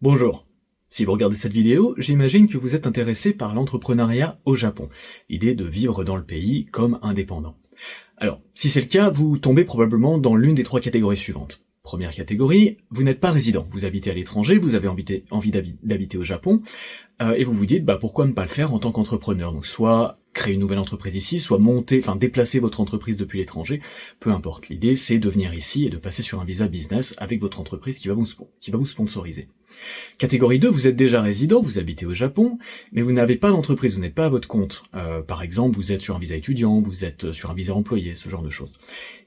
Bonjour. Si vous regardez cette vidéo, j'imagine que vous êtes intéressé par l'entrepreneuriat au Japon, l'idée de vivre dans le pays comme indépendant. Alors, si c'est le cas, vous tombez probablement dans l'une des trois catégories suivantes. Première catégorie, vous n'êtes pas résident, vous habitez à l'étranger, vous avez envie d'habiter au Japon, et vous vous dites pourquoi ne pas le faire en tant qu'entrepreneur. Donc soit créer une nouvelle entreprise ici, soit déplacer votre entreprise depuis l'étranger, peu importe. L'idée c'est de venir ici et de passer sur un visa business avec votre entreprise qui va vous sponsoriser. Catégorie 2, vous êtes déjà résident, vous habitez au Japon, mais vous n'avez pas d'entreprise, vous n'êtes pas à votre compte. Par exemple, vous êtes sur un visa étudiant, vous êtes sur un visa employé, ce genre de choses.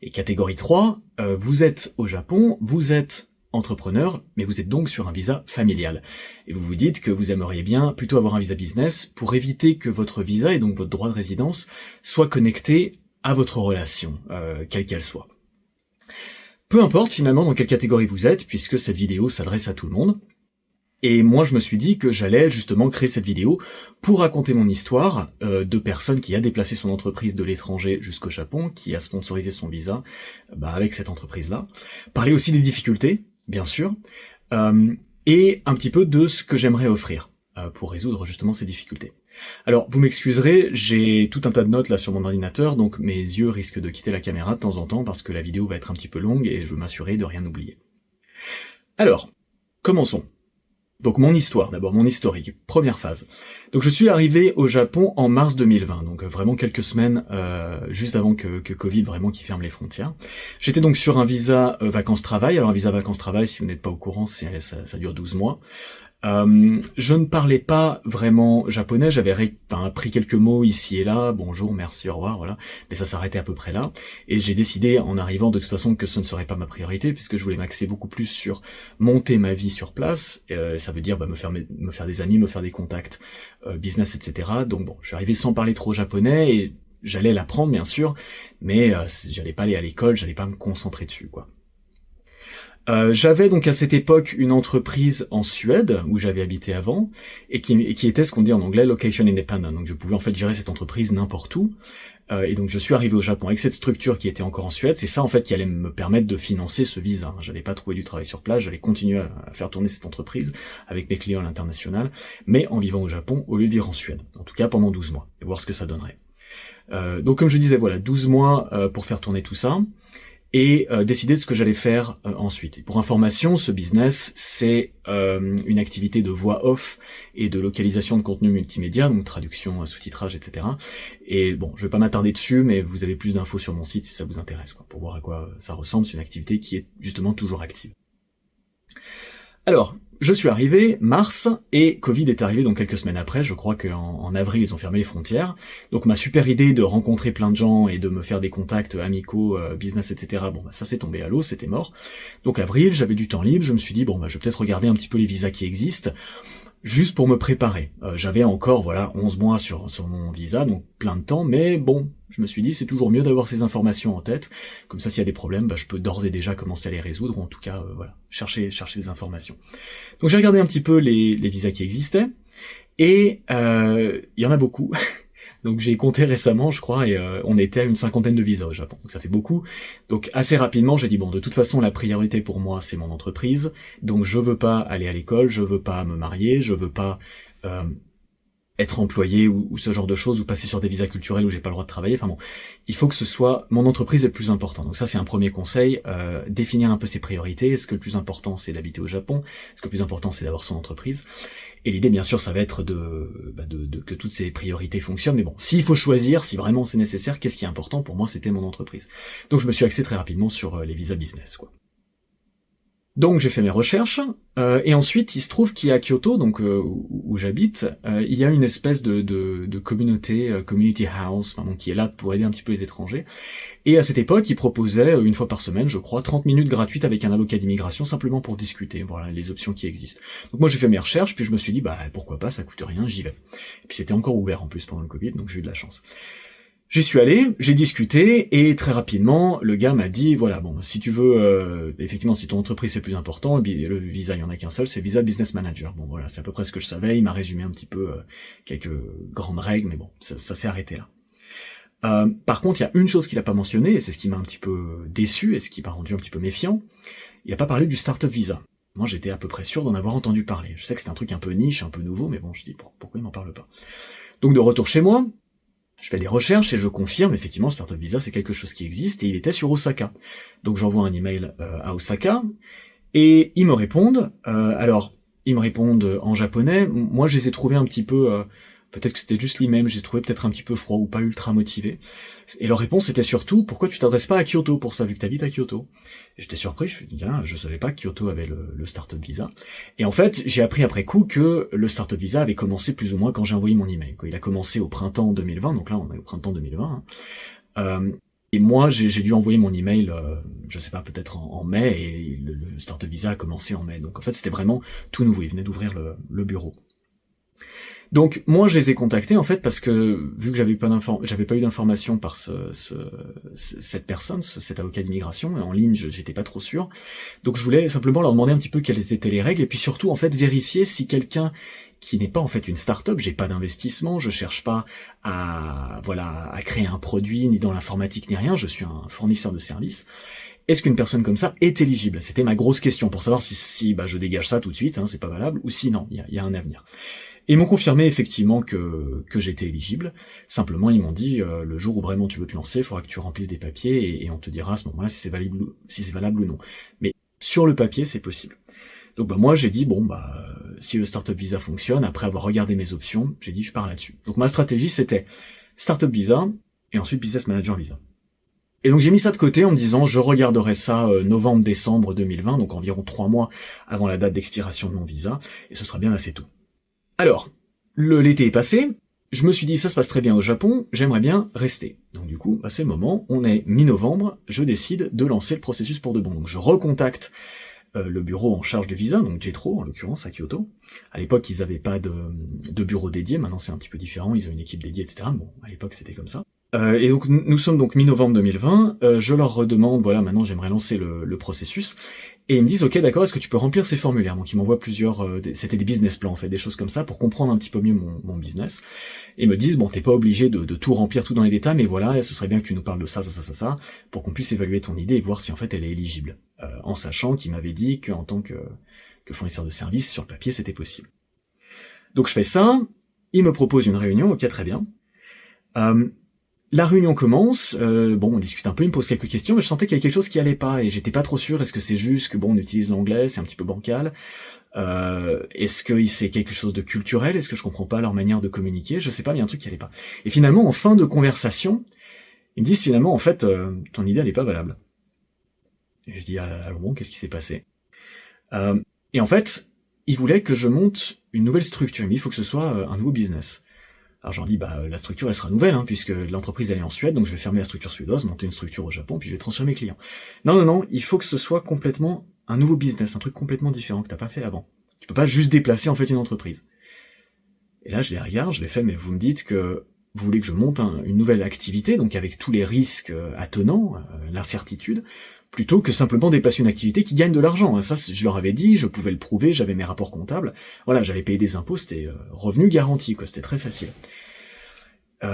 Et catégorie 3, vous êtes au Japon, vous êtes entrepreneur, mais vous êtes donc sur un visa familial. Et vous vous dites que vous aimeriez bien plutôt avoir un visa business pour éviter que votre visa et donc votre droit de résidence soit connecté à votre relation, quelle qu'elle soit. Peu importe finalement dans quelle catégorie vous êtes, puisque cette vidéo s'adresse à tout le monde. Et moi, je me suis dit que j'allais justement créer cette vidéo pour raconter mon histoire de personne qui a déplacé son entreprise de l'étranger jusqu'au Japon, qui a sponsorisé son visa avec cette entreprise-là. Parler aussi des difficultés, bien sûr, et un petit peu de ce que j'aimerais offrir pour résoudre justement ces difficultés. Alors, vous m'excuserez, j'ai tout un tas de notes là sur mon ordinateur, donc mes yeux risquent de quitter la caméra de temps en temps parce que la vidéo va être un petit peu longue et je veux m'assurer de rien oublier. Alors, commençons. Donc mon histoire, d'abord mon historique, première phase. Donc je suis arrivé au Japon en mars 2020, donc vraiment quelques semaines juste avant que Covid vraiment qui ferme les frontières. J'étais donc sur un visa vacances-travail. Alors un visa vacances-travail, si vous n'êtes pas au courant, ça dure 12 mois. Je ne parlais pas vraiment japonais, j'avais appris quelques mots ici et là, bonjour, merci, au revoir, voilà, mais ça s'arrêtait à peu près là, et j'ai décidé en arrivant de toute façon que ce ne serait pas ma priorité, puisque je voulais m'axer beaucoup plus sur monter ma vie sur place, ça veut dire me faire des amis, me faire des contacts, business, etc. Donc bon, je suis arrivé sans parler trop japonais, et j'allais l'apprendre bien sûr, mais j'allais pas aller à l'école, j'allais pas me concentrer dessus, quoi. J'avais donc à cette époque une entreprise en Suède où j'avais habité avant et qui était ce qu'on dit en anglais location independent. Donc je pouvais en fait gérer cette entreprise n'importe où. Et donc je suis arrivé au Japon avec cette structure qui était encore en Suède. C'est ça en fait qui allait me permettre de financer ce visa. J'allais pas trouver du travail sur place, j'allais continuer à faire tourner cette entreprise avec mes clients à l'international, mais en vivant au Japon au lieu de vivre en Suède. En tout cas pendant 12 mois et voir ce que ça donnerait. Donc comme je disais, voilà, 12 mois pour faire tourner tout ça. Et décider de ce que j'allais faire ensuite. Et pour information, ce business, c'est une activité de voix off et de localisation de contenu multimédia, donc traduction, sous-titrage, etc. Et bon, je vais pas m'attarder dessus, mais vous avez plus d'infos sur mon site si ça vous intéresse, pour voir à quoi ça ressemble. C'est une activité qui est justement toujours active. Alors, je suis arrivé, mars, et Covid est arrivé donc quelques semaines après, je crois qu'en avril ils ont fermé les frontières. Donc ma super idée de rencontrer plein de gens et de me faire des contacts amicaux, business, etc. Ça s'est tombé à l'eau, c'était mort. Donc avril, j'avais du temps libre, je me suis dit je vais peut-être regarder un petit peu les visas qui existent, juste pour me préparer. J'avais encore 11 mois sur mon visa, donc plein de temps, mais bon, je me suis dit c'est toujours mieux d'avoir ces informations en tête, comme ça s'il y a des problèmes, je peux d'ores et déjà commencer à les résoudre, ou en tout cas chercher des informations. Donc j'ai regardé un petit peu les visas qui existaient, et il y en a beaucoup. Donc j'ai compté récemment, je crois, et on était à une 50aine de visas au Japon, donc ça fait beaucoup. Donc assez rapidement, j'ai dit de toute façon la priorité pour moi c'est mon entreprise, donc je veux pas aller à l'école, je veux pas me marier, je veux pas être employé ou ce genre de choses, ou passer sur des visas culturels où j'ai pas le droit de travailler. Il faut que ce soit mon entreprise est le plus important. Donc ça c'est un premier conseil, définir un peu ses priorités. Est-ce que le plus important c'est d'habiter au Japon? Est-ce que le plus important c'est d'avoir son entreprise? Et l'idée, bien sûr, ça va être de que toutes ces priorités fonctionnent. Mais bon, s'il faut choisir, si vraiment c'est nécessaire, qu'est-ce qui est important? Pour moi, c'était mon entreprise. Donc, je me suis axé très rapidement sur les visas business, Donc, j'ai fait mes recherches, et ensuite, il se trouve qu'à Kyoto, donc où j'habite, il y a une espèce de communauté, community house, qui est là pour aider un petit peu les étrangers. Et à cette époque, ils proposaient une fois par semaine, je crois, 30 minutes gratuites avec un avocat d'immigration, simplement pour discuter, voilà les options qui existent. Donc moi j'ai fait mes recherches, puis je me suis dit pourquoi pas, ça coûte rien, j'y vais. Et puis c'était encore ouvert en plus pendant le Covid, donc j'ai eu de la chance. J'y suis allé, j'ai discuté, et très rapidement, le gars m'a dit, si tu veux, effectivement, si ton entreprise c'est plus important, le visa, il y en a qu'un seul, c'est Visa Business Manager. C'est à peu près ce que je savais, il m'a résumé un petit peu quelques grandes règles, mais ça s'est arrêté là. Par contre, il y a une chose qu'il a pas mentionné, et c'est ce qui m'a un petit peu déçu, et ce qui m'a rendu un petit peu méfiant, il a pas parlé du Startup Visa. Moi, j'étais à peu près sûr d'en avoir entendu parler. Je sais que c'est un truc un peu niche, un peu nouveau, mais bon, je dis pourquoi il m'en parle pas. Donc de retour chez moi, je fais des recherches et je confirme, effectivement, Startup Visa, c'est quelque chose qui existe, et il était sur Osaka. Donc j'envoie un email à Osaka, et ils me répondent, ils me répondent en japonais. Moi, je les ai trouvés un petit peu, peut-être que c'était juste l'email, j'ai trouvé peut-être un petit peu froid ou pas ultra motivé. Et leur réponse était surtout, pourquoi tu t'adresses pas à Kyoto pour ça, vu que t'habites à Kyoto? Et j'étais surpris, je me suis dit, je savais pas que Kyoto avait le Startup Visa. Et en fait, j'ai appris après coup que le Startup Visa avait commencé plus ou moins quand j'ai envoyé mon email. Il a commencé au printemps 2020, donc là on est au printemps 2020. Et moi, j'ai dû envoyer mon email, je sais pas, peut-être en mai, et le Startup Visa a commencé en mai. Donc en fait, c'était vraiment tout nouveau. Ils venaient d'ouvrir le bureau. Donc moi, je les ai contactés en fait parce que vu que j'avais pas eu d'informations par cette personne, cet avocat d'immigration, et en ligne, j'étais pas trop sûr. Donc je voulais simplement leur demander un petit peu quelles étaient les règles, et puis surtout en fait vérifier si quelqu'un qui n'est pas en fait une start-up, j'ai pas d'investissement, je cherche pas à créer un produit ni dans l'informatique ni rien, je suis un fournisseur de services. Est-ce qu'une personne comme ça est éligible? C'était ma grosse question pour savoir si je dégage ça tout de suite, c'est pas valable, ou si non, il y a un avenir. Et ils m'ont confirmé effectivement que j'étais éligible. Simplement, ils m'ont dit le jour où vraiment tu veux te lancer, il faudra que tu remplisses des papiers et on te dira à ce moment-là si c'est valable ou non. Mais sur le papier, c'est possible. Donc moi j'ai dit si le Startup Visa fonctionne, après avoir regardé mes options, j'ai dit je pars là-dessus. Donc ma stratégie c'était Startup Visa et ensuite Business Manager Visa. Et donc j'ai mis ça de côté en me disant je regarderai ça novembre-décembre 2020, donc environ 3 mois avant la date d'expiration de mon visa, et ce sera bien assez tout. Alors, l'été est passé, je me suis dit ça se passe très bien au Japon, j'aimerais bien rester. Donc du coup, c'est le moment, on est mi-novembre, je décide de lancer le processus pour de bon. Donc je recontacte le bureau en charge du visa, donc Jetro en l'occurrence à Kyoto. À l'époque, ils n'avaient pas de bureau dédié, maintenant c'est un petit peu différent, ils ont une équipe dédiée, etc. Bon, à l'époque c'était comme ça. Et donc nous sommes donc mi-novembre 2020, je leur redemande, maintenant j'aimerais lancer le processus, et ils me disent ok d'accord, est-ce que tu peux remplir ces formulaires? Donc ils m'envoient plusieurs, c'était des business plans en fait, des choses comme ça, pour comprendre un petit peu mieux mon business, et me disent t'es pas obligé de tout remplir tout dans les détails, mais voilà, ce serait bien que tu nous parles de ça, pour qu'on puisse évaluer ton idée et voir si en fait elle est éligible, en sachant qu'ils m'avaient dit qu'en tant que fournisseur de services, sur le papier c'était possible. Donc je fais ça, ils me proposent une réunion, ok très bien. La réunion commence, on discute un peu, il me pose quelques questions, mais je sentais qu'il y avait quelque chose qui allait pas, et j'étais pas trop sûr, est-ce que c'est juste que on utilise l'anglais, c'est un petit peu bancal, est-ce que c'est quelque chose de culturel, est-ce que je comprends pas leur manière de communiquer, je sais pas, mais il y a un truc qui allait pas. Et finalement, en fin de conversation, ils me disent finalement, en fait, ton idée elle est pas valable. Et je dis, alors bon, qu'est-ce qui s'est passé? Et en fait, ils voulaient que je monte une nouvelle structure, mais il faut que ce soit un nouveau business. Alors j'en dis la structure elle sera nouvelle puisque l'entreprise elle est en Suède, donc je vais fermer la structure suédoise, monter une structure au Japon, puis je vais transférer mes clients. Non, il faut que ce soit complètement un nouveau business, un truc complètement différent que t'as pas fait avant. Tu peux pas juste déplacer en fait une entreprise. Et là je les regarde, je les fais, mais vous me dites que vous voulez que je monte une nouvelle activité, donc avec tous les risques attenants, l'incertitude, plutôt que simplement déplacer une activité qui gagne de l'argent. Ça, je leur avais dit, je pouvais le prouver, j'avais mes rapports comptables. Voilà, j'avais payé des impôts, c'était revenu garanti, c'était très facile. Et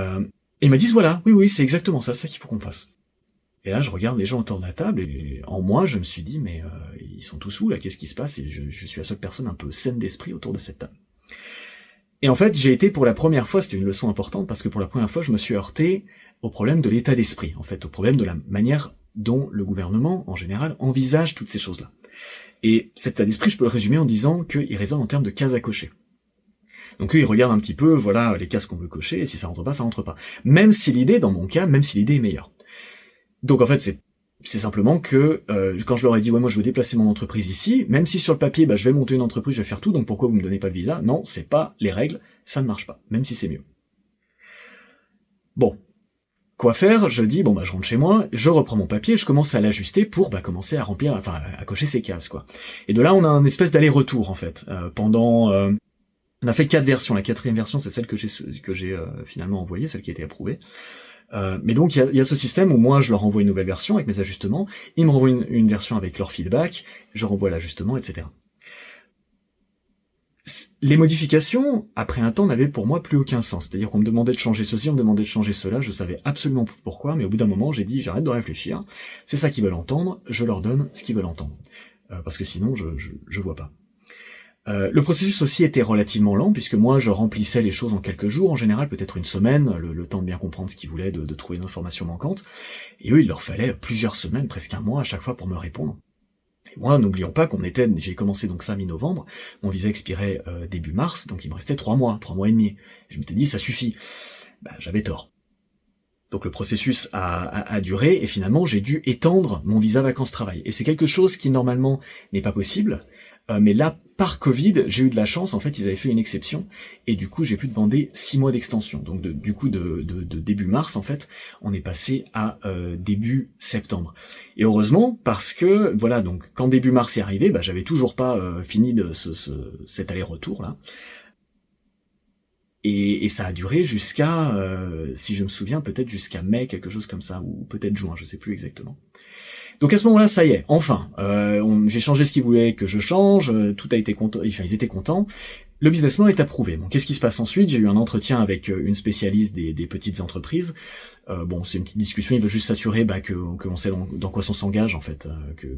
ils me disent, voilà, oui, c'est exactement ça, c'est ça qu'il faut qu'on fasse. Et là, je regarde les gens autour de la table, et en moi, je me suis dit, mais ils sont tous où, là, qu'est-ce qui se passe? Et je suis la seule personne un peu saine d'esprit autour de cette table. Et en fait, j'ai été pour la première fois, c'était une leçon importante, parce que pour la première fois, je me suis heurté au problème de l'état d'esprit, en fait, au problème de la manière dont le gouvernement, en général, envisage toutes ces choses-là. Et cet état d'esprit, je peux le résumer en disant qu'il résonne en termes de cases à cocher. Donc eux, ils regardent un petit peu, voilà, les cases qu'on veut cocher, et si ça rentre pas, ça rentre pas. Même si l'idée, dans mon cas, même si l'idée est meilleure. Donc en fait, c'est simplement que, quand je leur ai dit, ouais, moi je veux déplacer mon entreprise ici, même si sur le papier, je vais monter une entreprise, je vais faire tout, donc pourquoi vous me donnez pas le visa? Non, c'est pas les règles, ça ne marche pas, même si c'est mieux. Bon. Quoi faire? Je dis, je rentre chez moi, je reprends mon papier, je commence à l'ajuster pour commencer à remplir, à cocher ces cases, quoi. Et de là, on a un espèce d'aller-retour, en fait. On a fait 4 versions. La 4e version, c'est celle que j'ai finalement envoyée, celle qui a été approuvée. Mais donc, il y a ce système où moi, je leur envoie une nouvelle version avec mes ajustements, ils me renvoient une version avec leur feedback, je renvoie l'ajustement, etc. Les modifications, après un temps, n'avaient pour moi plus aucun sens. C'est-à-dire qu'on me demandait de changer ceci, on me demandait de changer cela, je savais absolument plus pourquoi, mais au bout d'un moment, j'ai dit, j'arrête de réfléchir, c'est ça qu'ils veulent entendre, je leur donne ce qu'ils veulent entendre. parce que sinon je vois pas. Le processus aussi était relativement lent, puisque moi je remplissais les choses en quelques jours, en général peut-être une semaine, le temps de bien comprendre ce qu'ils voulaient, de trouver une information manquante, et eux il leur fallait plusieurs semaines, presque un mois à chaque fois pour me répondre. Et moi, n'oublions pas j'ai commencé donc ça mi-novembre, mon visa expirait début mars, donc il me restait 3 mois et demi. Je m'étais dit ça suffit. J'avais tort. Donc le processus a duré, et finalement j'ai dû étendre mon visa vacances-travail. Et c'est quelque chose qui normalement n'est pas possible, mais là, par Covid, j'ai eu de la chance, en fait, ils avaient fait une exception, et du coup, j'ai pu demander 6 mois d'extension. Donc, de début mars, en fait, on est passé à début septembre. Et heureusement, parce que, voilà, donc, quand début mars est arrivé, j'avais toujours pas fini de cet aller-retour, là. Et ça a duré jusqu'à, si je me souviens, peut-être jusqu'à mai, quelque chose comme ça, ou peut-être juin, je sais plus exactement. Donc à ce moment-là, ça y est, enfin, j'ai changé ce qu'ils voulaient que je change, tout a été content, enfin ils étaient contents. Le business plan est approuvé. Bon, qu'est-ce qui se passe ensuite? J'ai eu un entretien avec une spécialiste des petites entreprises. Bon, c'est une petite discussion, il veut juste s'assurer que l'on sait dans quoi on s'engage en fait,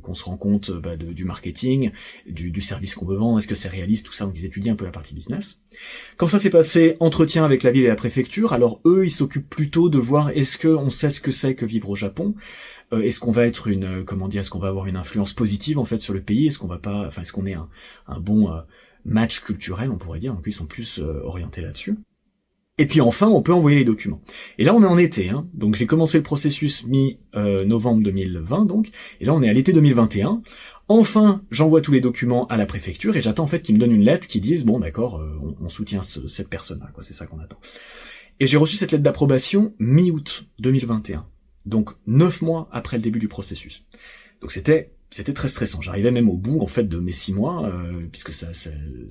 qu'on se rend compte du marketing, du service qu'on veut vendre, est-ce que c'est réaliste, tout ça, donc ils étudient un peu la partie business. Quand ça s'est passé, entretien avec la ville et la préfecture, alors eux, ils s'occupent plutôt de voir est-ce qu'on sait ce que c'est que vivre au Japon, est-ce qu'on va être est-ce qu'on va avoir une influence positive en fait sur le pays, est-ce qu'on est un bon match culturel, on pourrait dire, donc ils sont plus orientés là-dessus. Et puis enfin, on peut envoyer les documents. Et là, on est en été, donc j'ai commencé le processus mi-novembre 2020, donc, et là on est à l'été 2021. Enfin, j'envoie tous les documents à la préfecture et j'attends en fait qu'ils me donnent une lettre qui dise bon d'accord, on soutient cette personne-là, quoi, c'est ça qu'on attend. Et j'ai reçu cette lettre d'approbation mi-août 2021, donc 9 mois après le début du processus. Donc c'était très stressant. J'arrivais même au bout en fait de mes 6 mois, puisque ça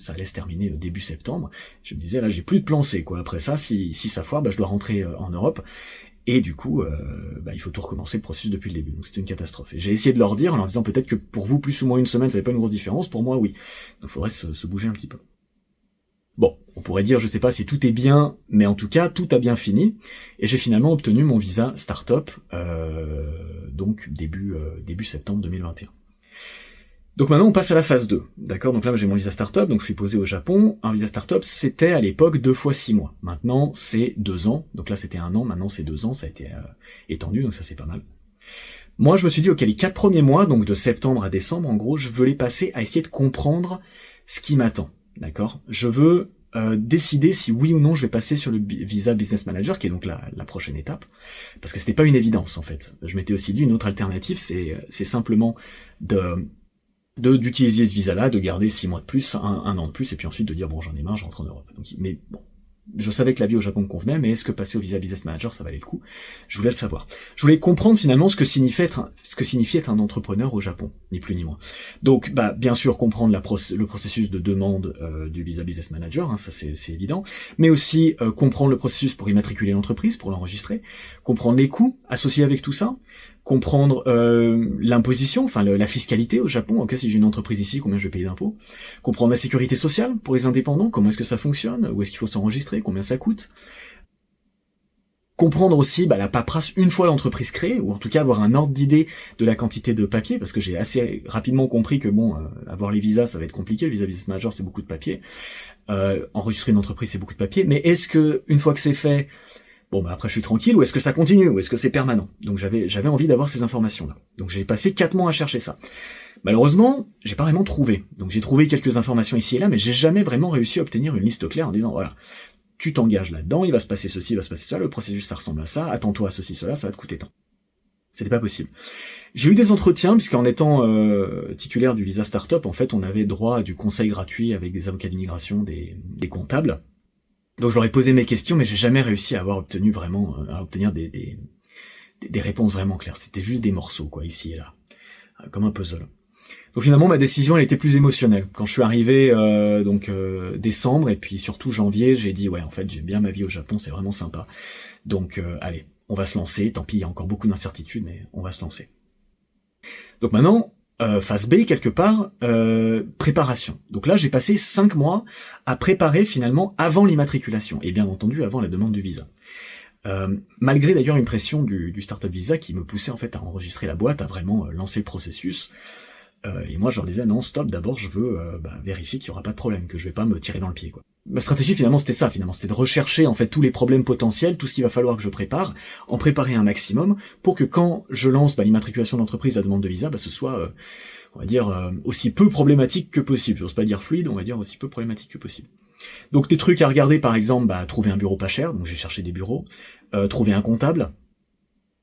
allait se terminer début septembre. Je me disais là j'ai plus de plan C quoi. Après ça, si ça foire, je dois rentrer en Europe. Et du coup, il faut tout recommencer le processus depuis le début. Donc c'était une catastrophe. Et j'ai essayé de leur dire en leur disant peut-être que pour vous plus ou moins une semaine, ça n'est pas une grosse différence. Pour moi, oui. Donc il faudrait se bouger un petit peu. Bon, on pourrait dire, je sais pas si tout est bien, mais en tout cas, tout a bien fini. Et j'ai finalement obtenu mon visa start-up, donc début septembre 2021. Donc maintenant, on passe à la phase 2. D'accord? Donc là, j'ai mon visa start-up, donc je suis posé au Japon. Un visa start-up, c'était à l'époque 2 fois 6 mois. Maintenant, c'est 2 ans. Donc là, c'était 1 an, maintenant c'est 2 ans, ça a été étendu, donc ça c'est pas mal. Moi, je me suis dit, ok, les 4 premiers mois, donc de septembre à décembre, en gros, je veux les passer à essayer de comprendre ce qui m'attend. D'accord? Je veux décider si oui ou non je vais passer sur le visa business manager, qui est donc la prochaine étape, parce que c'était pas une évidence en fait. Je m'étais aussi dit une autre alternative, c'est simplement d'utiliser ce visa-là, de garder 6 mois de plus, un an de plus, et puis ensuite de dire bon j'en ai marre, je rentre en Europe. Donc, mais bon, je savais que la vie au Japon me convenait, mais est-ce que passer au visa business manager ça valait le coup? Je voulais le savoir. Je voulais comprendre finalement ce que signifie être un entrepreneur au Japon, ni plus ni moins. Donc bien sûr comprendre le processus de demande du visa business manager, ça c'est évident, mais aussi comprendre le processus pour immatriculer l'entreprise, pour l'enregistrer, comprendre les coûts associés avec tout ça, comprendre l'imposition, la fiscalité au Japon, ok, si j'ai une entreprise ici, combien je vais payer d'impôts, comprendre la sécurité sociale pour les indépendants, comment est-ce que ça fonctionne, où est-ce qu'il faut s'enregistrer, combien ça coûte, comprendre aussi la paperasse une fois l'entreprise créée, ou en tout cas avoir un ordre d'idée de la quantité de papier, parce que j'ai assez rapidement compris que avoir les visas ça va être compliqué, le visa business manager c'est beaucoup de papier, enregistrer une entreprise c'est beaucoup de papier, mais est-ce que une fois que c'est fait, après je suis tranquille, ou est-ce que ça continue, ou est-ce que c'est permanent? Donc j'avais envie d'avoir ces informations-là. Donc j'ai passé 4 mois à chercher ça. Malheureusement, j'ai pas vraiment trouvé. Donc j'ai trouvé quelques informations ici et là, mais j'ai jamais vraiment réussi à obtenir une liste claire en disant voilà, tu t'engages là-dedans, il va se passer ceci, il va se passer cela, le processus ça ressemble à ça, attends-toi à ceci, cela, ça va te coûter tant. C'était pas possible. J'ai eu des entretiens, puisqu'en étant titulaire du visa startup, en fait, on avait droit à du conseil gratuit avec des avocats d'immigration, des comptables. Donc je leur ai posé mes questions, mais j'ai jamais réussi à obtenir des réponses vraiment claires. C'était juste des morceaux, quoi, ici et là, comme un puzzle. Donc finalement, ma décision, elle était plus émotionnelle. Quand je suis arrivé, décembre, et puis surtout janvier, j'ai dit, ouais, en fait, j'aime bien ma vie au Japon, c'est vraiment sympa. Donc, allez, on va se lancer. Tant pis, il y a encore beaucoup d'incertitudes, mais on va se lancer. Donc maintenant, phase B, quelque part, préparation. Donc là, j'ai passé 5 mois à préparer finalement avant l'immatriculation, et bien entendu avant la demande du visa. Malgré d'ailleurs une pression du Startup Visa qui me poussait en fait à enregistrer la boîte, à vraiment lancer le processus. Et moi je leur disais non, stop, d'abord je veux vérifier qu'il y aura pas de problème, que je vais pas me tirer dans le pied, quoi. Ma stratégie finalement c'était ça, c'était de rechercher en fait tous les problèmes potentiels, tout ce qu'il va falloir que je prépare, en préparer un maximum pour que quand je lance l'immatriculation d'entreprise, la demande de visa, ce soit on va dire aussi peu problématique que possible. J'ose pas dire fluide, on va dire aussi peu problématique que possible. Donc des trucs à regarder, par exemple, trouver un bureau pas cher, donc j'ai cherché des bureaux, trouver un comptable,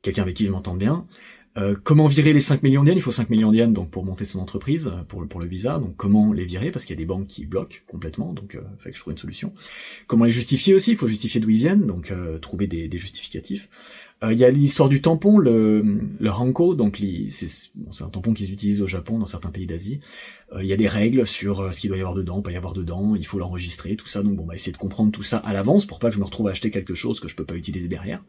quelqu'un avec qui je m'entende bien. Comment virer les 5 millions d'yens? Il faut 5 millions d'yens donc pour monter son entreprise, pour le visa. Donc comment les virer? Parce qu'il y a des banques qui bloquent complètement, donc fait que je trouve une solution. Comment les justifier aussi? Il faut justifier d'où ils viennent, donc trouver des justificatifs. Il y a l'histoire du tampon, le Hanko, donc c'est un tampon qu'ils utilisent au Japon, dans certains pays d'Asie. Il y a des règles sur ce qu'il doit y avoir dedans, pas y avoir dedans, il faut l'enregistrer, tout ça. Donc essayer de comprendre tout ça à l'avance pour pas que je me retrouve à acheter quelque chose que je peux pas utiliser derrière.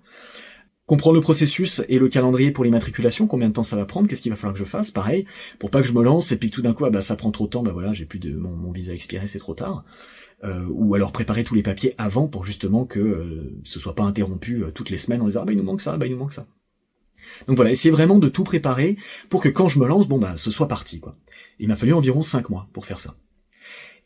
Comprendre le processus et le calendrier pour l'immatriculation, combien de temps ça va prendre, qu'est-ce qu'il va falloir que je fasse, pareil, pour pas que je me lance et puis que tout d'un coup ça prend trop de temps, voilà, j'ai plus de mon visa expiré, c'est trop tard. Ou alors préparer tous les papiers avant pour justement que ce soit pas interrompu toutes les semaines en disant il nous manque ça, il nous manque ça. Donc voilà, essayer vraiment de tout préparer pour que quand je me lance, ce soit parti, quoi. Il m'a fallu environ 5 mois pour faire ça.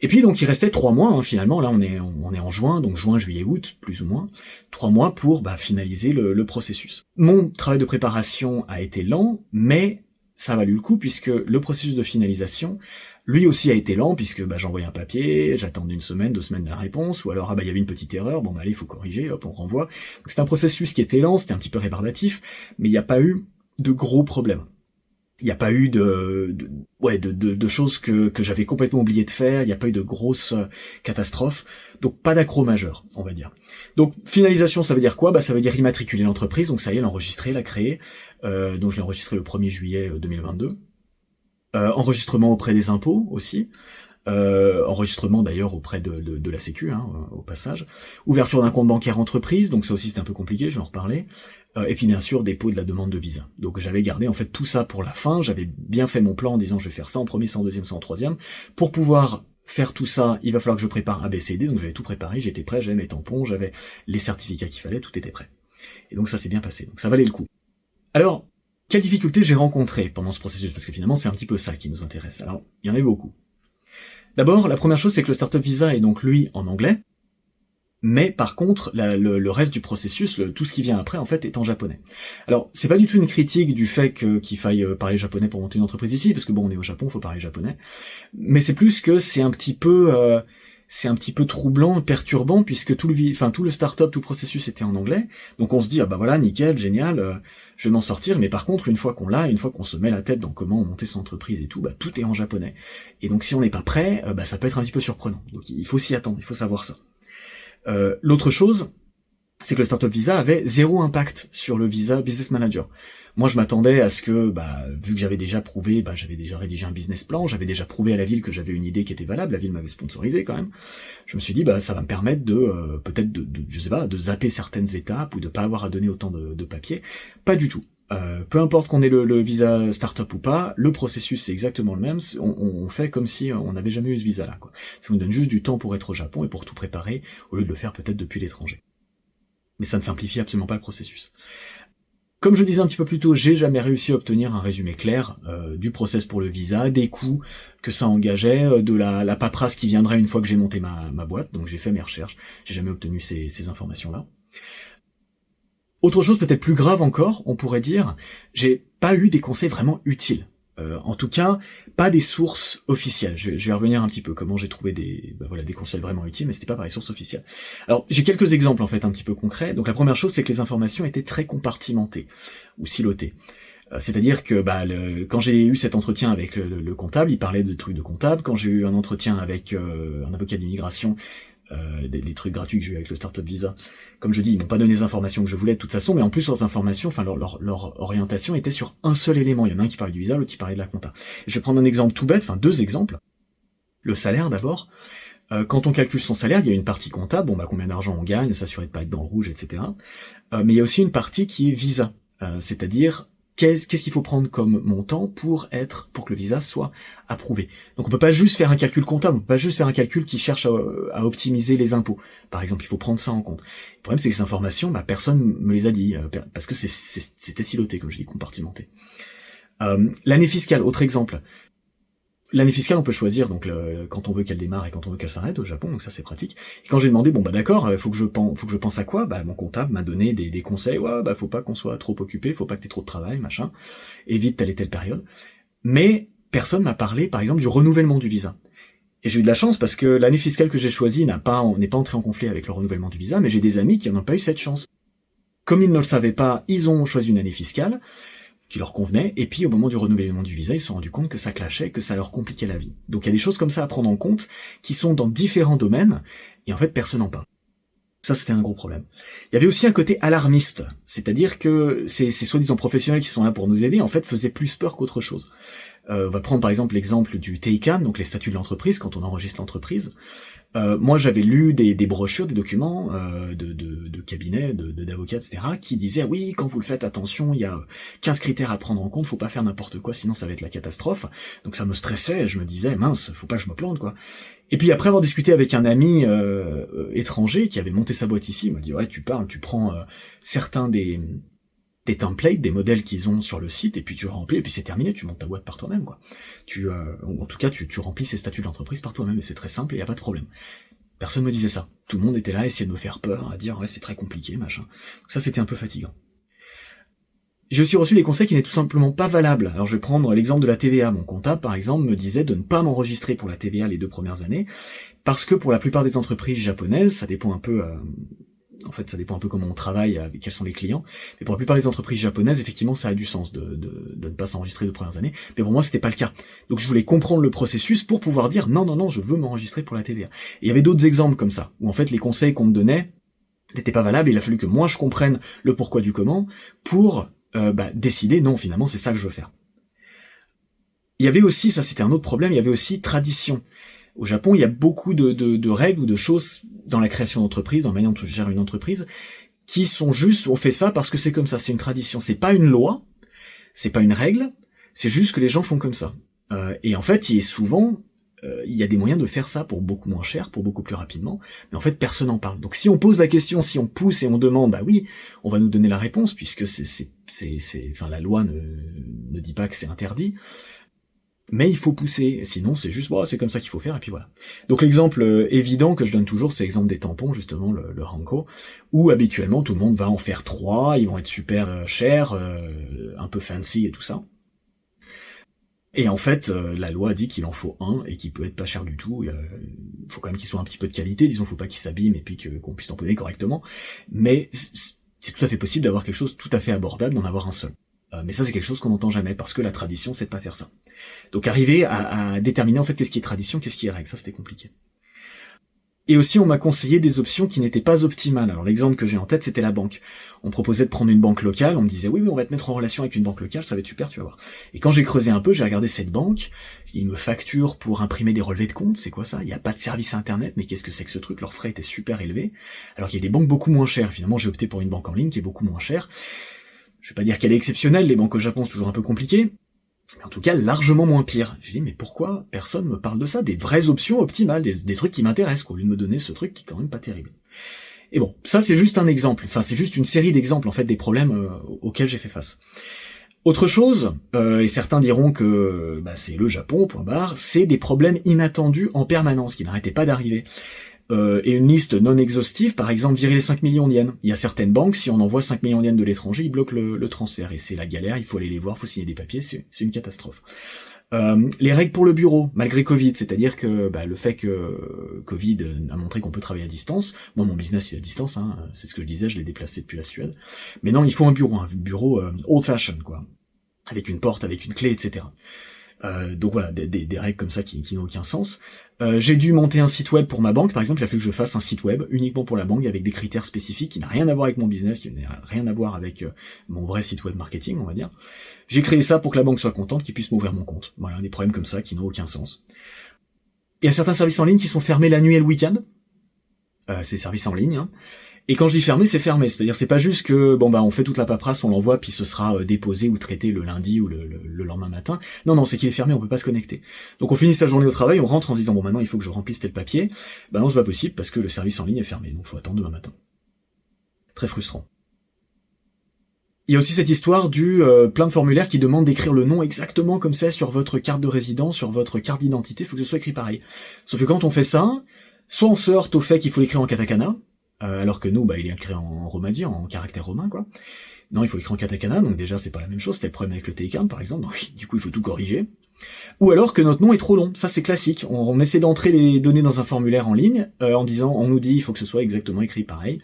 Et puis donc il restait 3 mois, finalement, là on est en juin, donc juin, juillet, août, plus ou moins, 3 mois pour finaliser le processus. Mon travail de préparation a été lent, mais ça a valu le coup puisque le processus de finalisation, lui aussi a été lent puisque j'envoyais un papier, j'attendais 1 semaine, 2 semaines de la réponse, ou alors il y avait une petite erreur, allez, il faut corriger, hop, on renvoie. Donc c'est un processus qui était lent, c'était un petit peu rébarbatif, mais il n'y a pas eu de gros problèmes. Il n'y a pas eu de choses que j'avais complètement oublié de faire, il n'y a pas eu de grosses catastrophes, donc pas d'accro majeur, on va dire. Donc finalisation, ça veut dire quoi? Ça veut dire immatriculer l'entreprise, donc ça y est, l'enregistrer, la créer, donc je l'ai enregistré le 1er juillet 2022. Enregistrement auprès des impôts aussi, enregistrement d'ailleurs auprès de la Sécu, au passage. Ouverture d'un compte bancaire entreprise, donc ça aussi c'est un peu compliqué, je vais en reparler. Et puis bien sûr dépôt de la demande de visa. Donc j'avais gardé en fait tout ça pour la fin, j'avais bien fait mon plan en disant je vais faire ça en premier, ça en deuxième, ça en troisième. Pour pouvoir faire tout ça, il va falloir que je prépare ABCD, donc j'avais tout préparé, j'étais prêt, j'avais mes tampons, j'avais les certificats qu'il fallait, tout était prêt. Et donc ça s'est bien passé, donc ça valait le coup. Alors, quelles difficultés j'ai rencontrées pendant ce processus? Parce que finalement c'est un petit peu ça qui nous intéresse. Alors, il y en a eu beaucoup. D'abord, la première chose c'est que le Startup Visa est donc lui en anglais, mais par contre, le reste du processus, tout ce qui vient après, en fait, est en japonais. Alors, c'est pas du tout une critique du fait qu'il faille parler japonais pour monter une entreprise ici, parce que on est au Japon, faut parler japonais. Mais c'est plus que c'est un petit peu troublant, perturbant, puisque tout le startup, tout le processus était en anglais. Donc on se dit, voilà, nickel, génial, je vais m'en sortir. Mais par contre, une fois qu'on se met la tête dans comment monter son entreprise et tout, tout est en japonais. Et donc si on n'est pas prêt, ça peut être un petit peu surprenant. Donc il faut s'y attendre, il faut savoir ça. L'autre chose, c'est que le Startup Visa avait 0 impact sur le visa Business Manager. Moi, je m'attendais à ce que, vu que j'avais déjà prouvé, j'avais déjà rédigé un business plan, j'avais déjà prouvé à la ville que j'avais une idée qui était valable, la ville m'avait sponsorisé quand même. Je me suis dit, ça va me permettre peut-être je sais pas, de zapper certaines étapes ou de pas avoir à donner autant de papier. Pas du tout. Peu importe qu'on ait le visa startup ou pas, le processus c'est exactement le même, on fait comme si on n'avait jamais eu ce visa là, quoi. Ça nous donne juste du temps pour être au Japon et pour tout préparer, au lieu de le faire peut-être depuis l'étranger. Mais ça ne simplifie absolument pas le processus. Comme je disais un petit peu plus tôt, j'ai jamais réussi à obtenir un résumé clair du process pour le visa, des coûts que ça engageait, de la paperasse qui viendrait une fois que j'ai monté ma boîte, donc j'ai fait mes recherches, j'ai jamais obtenu ces informations-là. Autre chose peut-être plus grave encore, on pourrait dire, j'ai pas eu des conseils vraiment utiles. En tout cas, pas des sources officielles. Je vais revenir un petit peu comment j'ai trouvé des conseils vraiment utiles, mais c'était pas par les sources officielles. Alors, j'ai quelques exemples en fait un petit peu concrets. Donc la première chose, c'est que les informations étaient très compartimentées ou silotées. C'est-à-dire que quand j'ai eu cet entretien avec le comptable, il parlait de trucs de comptable. Quand j'ai eu un entretien avec un avocat d'immigration, des trucs gratuits que j'ai eu avec le Startup Visa, comme je dis, ils m'ont pas donné les informations que je voulais de toute façon, mais en plus leurs informations, leur orientation était sur un seul élément. Il y en a un qui parlait du visa, l'autre qui parlait de la compta. Et je vais prendre un exemple tout bête, 2 exemples. Le salaire d'abord. Quand on calcule son salaire, il y a une partie comptable, combien d'argent on gagne, s'assurer de pas être dans le rouge, etc. Mais il y a aussi une partie qui est visa, c'est-à-dire qu'est-ce qu'il faut prendre comme montant pour que le visa soit approuvé. Donc on peut pas juste faire un calcul comptable, on peut pas juste faire un calcul qui cherche à optimiser les impôts. Par exemple, il faut prendre ça en compte. Le problème, c'est que ces informations, personne me les a dit, parce que c'était siloté, comme je dis, compartimenté. L'année fiscale, autre exemple. L'année fiscale, on peut choisir donc quand on veut qu'elle démarre et quand on veut qu'elle s'arrête au Japon, donc ça c'est pratique. Et quand j'ai demandé, bon bah d'accord, faut que je pense à quoi, bah mon comptable m'a donné des conseils, ouais bah faut pas qu'on soit trop occupé, faut pas que t'aies trop de travail, machin, évite telle et telle période. Mais personne m'a parlé, par exemple, du renouvellement du visa. Et j'ai eu de la chance parce que l'année fiscale que j'ai choisie n'est pas entrée en conflit avec le renouvellement du visa, mais j'ai des amis qui n'ont pas eu cette chance. Comme ils ne le savaient pas, ils ont choisi une année fiscale qui leur convenait, et puis au moment du renouvellement du visa, ils se sont rendus compte que ça clashait, que ça leur compliquait la vie. Donc il y a des choses comme ça à prendre en compte, qui sont dans différents domaines, et en fait personne n'en parle. Ça, c'était un gros problème. Il y avait aussi un côté alarmiste, c'est-à-dire que ces soi-disant professionnels qui sont là pour nous aider, en fait, faisaient plus peur qu'autre chose. On va prendre par exemple l'exemple du Teikan, donc les statuts de l'entreprise, quand on enregistre l'entreprise. Moi, j'avais lu des brochures, des documents de cabinets, d'avocats, etc., qui disaient oui, quand vous le faites, attention, il y a 15 critères à prendre en compte, faut pas faire n'importe quoi, sinon ça va être la catastrophe. Donc ça me stressait, je me disais mince, faut pas que je me plante, quoi. Et puis après avoir discuté avec un ami étranger qui avait monté sa boîte ici, il m'a dit ouais, tu prends certains des templates, des modèles qu'ils ont sur le site, et puis tu remplis, et puis c'est terminé, tu montes ta boîte par toi-même, quoi. En tout cas, tu remplis ces statuts d'entreprise par toi-même, et c'est très simple, et y a pas de problème. Personne me disait ça. Tout le monde était là, à essayer de me faire peur, à dire, ouais, c'est très compliqué, machin. Donc ça, c'était un peu fatigant. J'ai aussi reçu des conseils qui n'étaient tout simplement pas valables. Alors je vais prendre l'exemple de la TVA. Mon comptable, par exemple, me disait de ne pas m'enregistrer pour la TVA les 2 premières années, parce que pour la plupart des entreprises japonaises, ça dépend un peu... En fait, ça dépend un peu comment on travaille, avec quels sont les clients. Mais pour la plupart des entreprises japonaises, effectivement, ça a du sens de ne pas s'enregistrer les 2 premières années. Mais pour moi, c'était pas le cas. Donc je voulais comprendre le processus pour pouvoir dire non, je veux m'enregistrer pour la TVA. Et il y avait d'autres exemples comme ça, où en fait les conseils qu'on me donnait n'étaient pas valables. Il a fallu que moi je comprenne le pourquoi du comment pour décider non, finalement, c'est ça que je veux faire. Il y avait aussi, ça c'était un autre problème, il y avait aussi tradition. Au Japon, il y a beaucoup de règles ou de choses dans la création d'entreprise, dans la manière dont on gère une entreprise, qui sont juste, on fait ça parce que c'est comme ça, c'est une tradition. C'est pas une loi, c'est pas une règle, c'est juste que les gens font comme ça. Et en fait, il y a des moyens de faire ça pour beaucoup moins cher, pour beaucoup plus rapidement, mais en fait, personne n'en parle. Donc si on pose la question, si on pousse et on demande, bah oui, on va nous donner la réponse, puisque la loi ne dit pas que c'est interdit, mais il faut pousser, sinon c'est juste, c'est comme ça qu'il faut faire, et puis voilà. Donc l'exemple évident que je donne toujours, c'est l'exemple des tampons, justement, le Hanko, où habituellement tout le monde va en faire 3, ils vont être super chers, un peu fancy et tout ça. Et en fait, la loi dit qu'il en faut un, et qu'il peut être pas cher du tout, il faut quand même qu'il soit un petit peu de qualité, disons, faut pas qu'il s'abîme, et puis qu'on puisse tamponner correctement, mais c'est tout à fait possible d'avoir quelque chose tout à fait abordable, d'en avoir un seul. Mais ça c'est quelque chose qu'on n'entend jamais, parce que la tradition c'est de pas faire ça. Donc arriver à déterminer en fait qu'est-ce qui est tradition, qu'est-ce qui est règle, ça c'était compliqué. Et aussi on m'a conseillé des options qui n'étaient pas optimales. Alors l'exemple que j'ai en tête c'était la banque. On me proposait de prendre une banque locale, on me disait oui on va te mettre en relation avec une banque locale, ça va être super, tu vas voir. Et quand j'ai creusé un peu, j'ai regardé cette banque, ils me facturent pour imprimer des relevés de compte, c'est quoi ça? Il n'y a pas de service internet, mais qu'est-ce que c'est que ce truc? Leurs frais étaient super élevés. Alors qu'il y a des banques beaucoup moins chères, finalement j'ai opté pour une banque en ligne qui est beaucoup moins chère. Je vais pas dire qu'elle est exceptionnelle, les banques au Japon c'est toujours un peu compliqué, mais en tout cas largement moins pire. J'ai dit mais pourquoi personne me parle de ça, des vraies options optimales, des trucs qui m'intéressent, quoi, au lieu de me donner ce truc qui est quand même pas terrible. Et bon, ça c'est juste un exemple, enfin c'est juste une série d'exemples en fait des problèmes auxquels j'ai fait face. Autre chose, et certains diront que c'est le Japon, point barre, c'est des problèmes inattendus en permanence, qui n'arrêtaient pas d'arriver. Et une liste non exhaustive, par exemple, virer les 5 millions d'yens. Il y a certaines banques, si on envoie 5 millions d'yens de l'étranger, ils bloquent le transfert, et c'est la galère, il faut aller les voir, faut signer des papiers, c'est une catastrophe. Les règles pour le bureau, malgré Covid, c'est-à-dire que le fait que Covid a montré qu'on peut travailler à distance, moi mon business il est à distance, c'est ce que je disais, je l'ai déplacé depuis la Suède, mais non, il faut un bureau old-fashioned, quoi, avec une porte, avec une clé, etc. Donc voilà, des règles comme ça qui n'ont aucun sens. J'ai dû monter un site web pour ma banque, par exemple, il a fallu que je fasse un site web uniquement pour la banque, avec des critères spécifiques qui n'a rien à voir avec mon business, qui n'a rien à voir avec mon vrai site web marketing, on va dire. J'ai créé ça pour que la banque soit contente, qu'ils puissent m'ouvrir mon compte. Voilà, des problèmes comme ça qui n'ont aucun sens. Il y a certains services en ligne qui sont fermés la nuit et le week-end. C'est des services en ligne, Et quand je dis fermé, c'est fermé. C'est-à-dire, c'est pas juste que, on fait toute la paperasse, on l'envoie, puis ce sera déposé ou traité le lundi ou le lendemain matin. Non, c'est qu'il est fermé, on peut pas se connecter. Donc on finit sa journée au travail, on rentre en se disant, maintenant, il faut que je remplisse tel papier. Non, c'est pas possible, parce que le service en ligne est fermé, donc faut attendre demain matin. Très frustrant. Il y a aussi cette histoire du plein de formulaires qui demandent d'écrire le nom exactement comme c'est sur votre carte de résidence, sur votre carte d'identité, il faut que ce soit écrit pareil. Sauf que quand on fait ça, soit on se heurte au fait qu'il faut l'écrire en katakana, alors que nous, il est écrit en romaji, en caractère romain, quoi. Non, il faut l'écrire en katakana, donc déjà c'est pas la même chose, c'était le problème avec le Teikan par exemple, donc du coup il faut tout corriger. Ou alors que notre nom est trop long, ça c'est classique, on essaie d'entrer les données dans un formulaire en ligne, on nous dit il faut que ce soit exactement écrit pareil,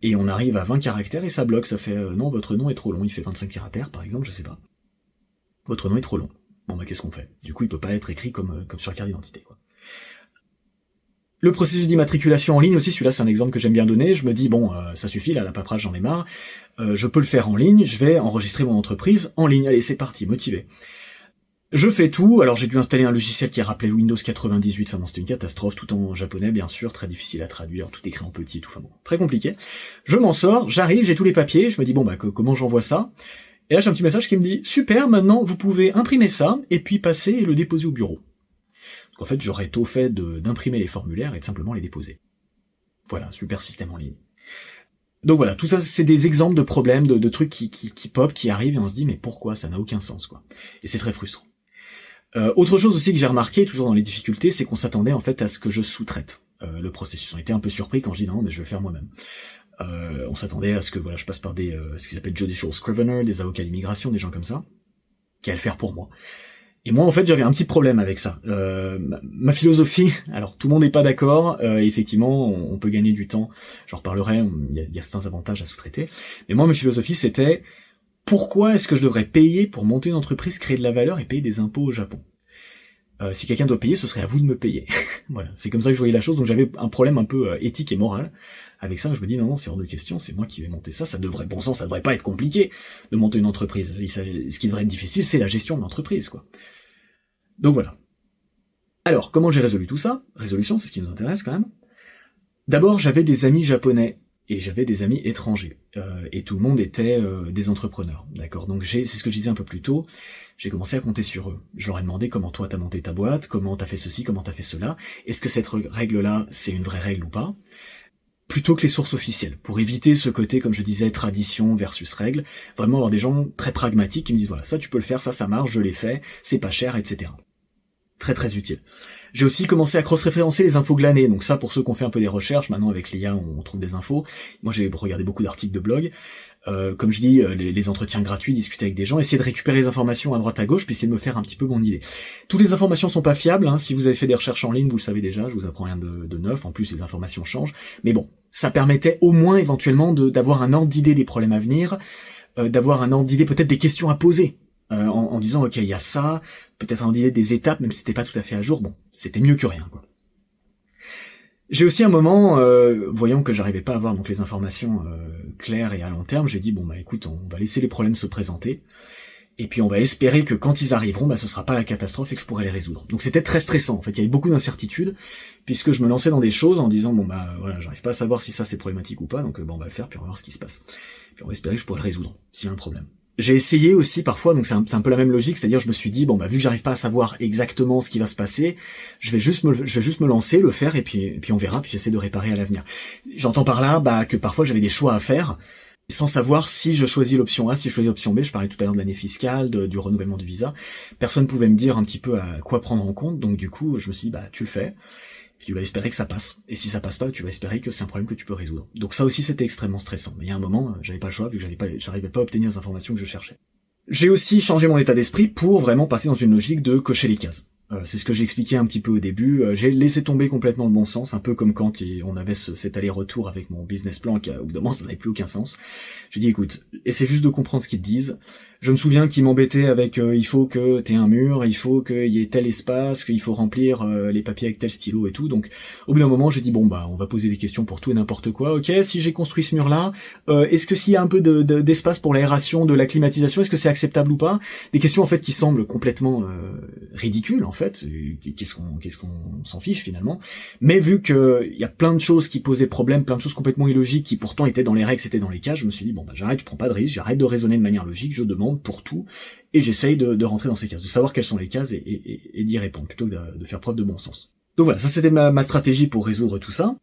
et on arrive à 20 caractères et ça bloque, ça fait non votre nom est trop long, il fait 25 caractères par exemple, je sais pas. Votre nom est trop long. Bon qu'est-ce qu'on fait? Du coup il peut pas être écrit comme sur la carte d'identité, quoi. Le processus d'immatriculation en ligne aussi, celui-là c'est un exemple que j'aime bien donner, je me dis ça suffit là, la paperasse j'en ai marre, je peux le faire en ligne, je vais enregistrer mon entreprise en ligne, allez c'est parti, motivé. Je fais tout, alors j'ai dû installer un logiciel qui a rappelé Windows 98, enfin bon c'était une catastrophe, tout en japonais bien sûr, très difficile à traduire, tout écrit en petit, tout, enfin bon, très compliqué. Je m'en sors, j'arrive, j'ai tous les papiers, je me dis comment j'envoie ça? Et là j'ai un petit message qui me dit, super, maintenant vous pouvez imprimer ça, et puis passer et le déposer au bureau. Donc en fait j'aurais tôt fait d'imprimer les formulaires et de simplement les déposer. Voilà, super système en ligne. Donc voilà, tout ça c'est des exemples de problèmes, de trucs qui pop, qui arrivent, et on se dit mais pourquoi? Ça n'a aucun sens, quoi. Et c'est très frustrant. Autre chose aussi que j'ai remarqué, toujours dans les difficultés, c'est qu'on s'attendait en fait à ce que je sous-traite le processus. On était un peu surpris quand je dis non, mais je vais le faire moi-même. On s'attendait à ce que je passe par ce qu'ils appellent judicial scrivener, des avocats d'immigration, des gens comme ça, qui allaient le faire pour moi. Et moi en fait j'avais un petit problème avec ça. Ma philosophie, alors tout le monde n'est pas d'accord, effectivement on peut gagner du temps, j'en reparlerai, il y a certains avantages à sous-traiter, mais moi ma philosophie c'était pourquoi est-ce que je devrais payer pour monter une entreprise, créer de la valeur et payer des impôts au Japon? Si quelqu'un doit payer, ce serait à vous de me payer. Voilà, c'est comme ça que je voyais la chose, donc j'avais un problème un peu éthique et moral avec ça. Je me dis non, c'est hors de question, c'est moi qui vais monter ça, ça devrait pas être compliqué de monter une entreprise. Ce qui devrait être difficile, c'est la gestion de l'entreprise, quoi. Donc voilà. Alors, comment j'ai résolu tout ça? Résolution, c'est ce qui nous intéresse quand même. D'abord, j'avais des amis japonais. Et j'avais des amis étrangers, et tout le monde était des entrepreneurs, d'accord. Donc c'est ce que je disais un peu plus tôt, j'ai commencé à compter sur eux. Je leur ai demandé comment toi t'as monté ta boîte, comment t'as fait ceci, comment t'as fait cela, est-ce que cette règle-là c'est une vraie règle ou pas, plutôt que les sources officielles, pour éviter ce côté, comme je disais, tradition versus règle, vraiment avoir des gens très pragmatiques qui me disent voilà, ça tu peux le faire, ça marche, je l'ai fait, c'est pas cher, etc. Très très utile. J'ai aussi commencé à cross-référencer les infos glanées, donc ça pour ceux qui ont fait un peu des recherches, maintenant avec l'IA on trouve des infos. Moi j'ai regardé beaucoup d'articles de blog, comme je dis, les entretiens gratuits, discuter avec des gens, essayer de récupérer les informations à droite à gauche, puis essayer de me faire un petit peu mon idée. Toutes les informations sont pas fiables, si vous avez fait des recherches en ligne, vous le savez déjà, je vous apprends rien de neuf, en plus les informations changent, mais bon, ça permettait au moins éventuellement d'avoir un ordre d'idée des problèmes à venir, d'avoir un ordre d'idée peut-être des questions à poser. En disant ok il y a ça, peut-être un idée des étapes, même si c'était pas tout à fait à jour, bon, c'était mieux que rien, quoi. J'ai aussi un moment, voyant que j'arrivais pas à avoir donc les informations claires et à long terme, j'ai dit écoute, on va laisser les problèmes se présenter, et puis on va espérer que quand ils arriveront, ce sera pas la catastrophe et que je pourrai les résoudre. Donc c'était très stressant, en fait, il y avait beaucoup d'incertitudes, puisque je me lançais dans des choses en disant voilà, j'arrive pas à savoir si ça c'est problématique ou pas, donc on va le faire, puis on va voir ce qui se passe. Puis on va espérer que je pourrai le résoudre, s'il y a un problème. J'ai essayé aussi parfois, donc c'est un peu la même logique, c'est-à-dire je me suis dit vu que j'arrive pas à savoir exactement ce qui va se passer, je vais juste me lancer, le faire et puis on verra, puis j'essaie de réparer à l'avenir. J'entends par là que parfois j'avais des choix à faire sans savoir si je choisis l'option A, si je choisis l'option B. Je parlais tout à l'heure de l'année fiscale, du renouvellement du visa. Personne pouvait me dire un petit peu à quoi prendre en compte, donc du coup je me suis dit tu le fais. Tu vas espérer que ça passe. Et si ça passe pas, tu vas espérer que c'est un problème que tu peux résoudre. Donc ça aussi, c'était extrêmement stressant. Mais il y a un moment, j'avais pas le choix, vu que j'arrivais pas à obtenir les informations que je cherchais. J'ai aussi changé mon état d'esprit pour vraiment passer dans une logique de cocher les cases. C'est ce que j'ai expliqué un petit peu au début. J'ai laissé tomber complètement le bon sens, un peu comme quand on avait cet aller-retour avec mon business plan, qui au bout d'un moment, ça n'avait plus aucun sens. J'ai dit, écoute, essaie juste de comprendre ce qu'ils te disent. Je me souviens qu'ils m'embêtaient avec il faut que t'aies un mur, il faut qu'il y ait tel espace, qu'il faut remplir les papiers avec tel stylo et tout. Donc au bout d'un moment j'ai dit on va poser des questions pour tout et n'importe quoi. Ok, si j'ai construit ce mur là, est-ce que s'il y a un peu d'espace pour l'aération, de la climatisation, est-ce que c'est acceptable ou pas? Des questions en fait qui semblent complètement ridicules en fait. Qu'est-ce qu'on s'en fiche finalement. Mais vu que il y a plein de choses qui posaient problème, plein de choses complètement illogiques qui pourtant étaient dans les règles, c'était dans les cases, je me suis dit j'arrête, je prends pas de risque, j'arrête de raisonner de manière logique, je demande pour tout, et j'essaye de rentrer dans ces cases, de savoir quelles sont les cases et d'y répondre, plutôt que de faire preuve de bon sens. Donc voilà, ça c'était ma stratégie pour résoudre tout ça.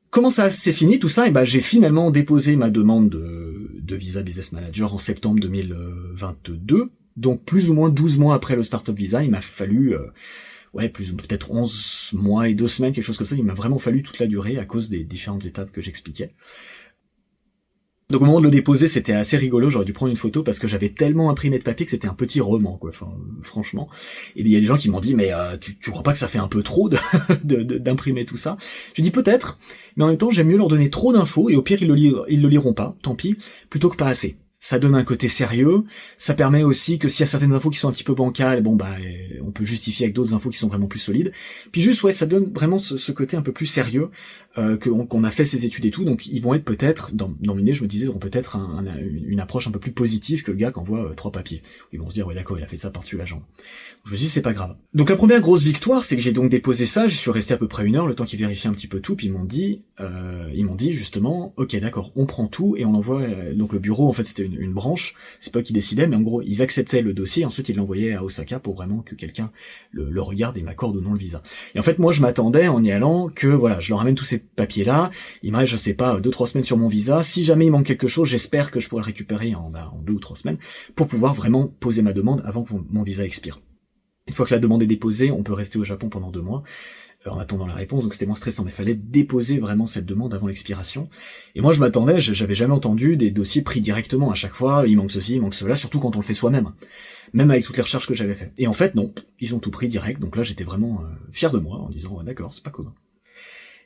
Comment ça s'est fini tout ça? J'ai finalement déposé ma demande de visa business manager en septembre 2022. Donc plus ou moins 12 mois après le startup visa, il m'a fallu plus ou peut-être 11 mois et 2 semaines, quelque chose comme ça. Il m'a vraiment fallu toute la durée à cause des différentes étapes que j'expliquais. Donc au moment de le déposer, c'était assez rigolo, j'aurais dû prendre une photo parce que j'avais tellement imprimé de papier que c'était un petit roman, quoi, enfin, franchement. Et il y a des gens qui m'ont dit, mais tu crois pas que ça fait un peu trop d'imprimer tout ça? J'ai dit peut-être, mais en même temps, j'aime mieux leur donner trop d'infos, et au pire, ils le liront pas, tant pis, plutôt que pas assez. Ça donne un côté sérieux, ça permet aussi que s'il y a certaines infos qui sont un petit peu bancales, on peut justifier avec d'autres infos qui sont vraiment plus solides. Puis juste, ça donne vraiment ce côté un peu plus sérieux, qu'on a fait ces études et tout, donc ils vont être peut-être, dans l'idée, je me disais, ils auront peut-être une approche un peu plus positive que le gars qui envoie 3 papiers. Ils vont se dire, ouais d'accord, il a fait ça par-dessus la jambe. Je me dis, c'est pas grave. Donc la première grosse victoire, c'est que j'ai donc déposé ça, j'y suis resté à peu près 1 heure, le temps qu'ils vérifient un petit peu tout, puis ils m'ont dit justement, ok d'accord, on prend tout, et on envoie, donc le bureau, en fait c'était une branche, c'est pas eux qui décidaient, mais en gros, ils acceptaient le dossier, ensuite ils l'envoyaient à Osaka pour vraiment que quelqu'un le regarde et m'accorde ou non le visa. Et en fait, moi je m'attendais, en y allant, que voilà, je leur amène tous ces papiers-là, il me reste, je sais pas, 2-3 semaines sur mon visa, si jamais il manque quelque chose, j'espère que je pourrai le récupérer en 2 ou 3 semaines, pour pouvoir vraiment poser ma demande avant que mon visa expire. Une fois que la demande est déposée, on peut rester au Japon pendant 2 mois, en attendant la réponse, donc c'était moins stressant, mais il fallait déposer vraiment cette demande avant l'expiration. Et moi je m'attendais, j'avais jamais entendu des dossiers pris directement à chaque fois, il manque ceci, il manque cela, surtout quand on le fait soi-même, même avec toutes les recherches que j'avais faites. Et en fait non, ils ont tout pris direct, donc là j'étais vraiment fier de moi, en disant ouais, d'accord, c'est pas commun.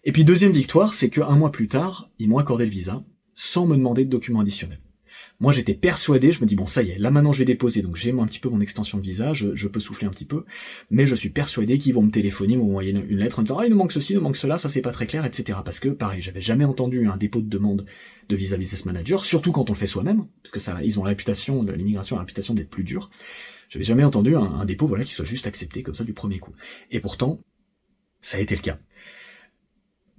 Et puis deuxième victoire, c'est que 1 mois plus tard, ils m'ont accordé le visa, sans me demander de documents additionnels. Moi j'étais persuadé, je me dis bon ça y est, là maintenant je l'ai déposé, donc j'ai un petit peu mon extension de visa, je peux souffler un petit peu, mais je suis persuadé qu'ils vont me téléphoner, m'envoyer une lettre en disant il nous manque ceci, il nous manque cela, ça c'est pas très clair, etc. Parce que pareil, j'avais jamais entendu un dépôt de demande de visa business manager, surtout quand on le fait soi-même, parce que ça, ils ont la réputation, l'immigration a la réputation d'être plus dure. J'avais jamais entendu un dépôt voilà qui soit juste accepté comme ça du premier coup. Et pourtant, ça a été le cas.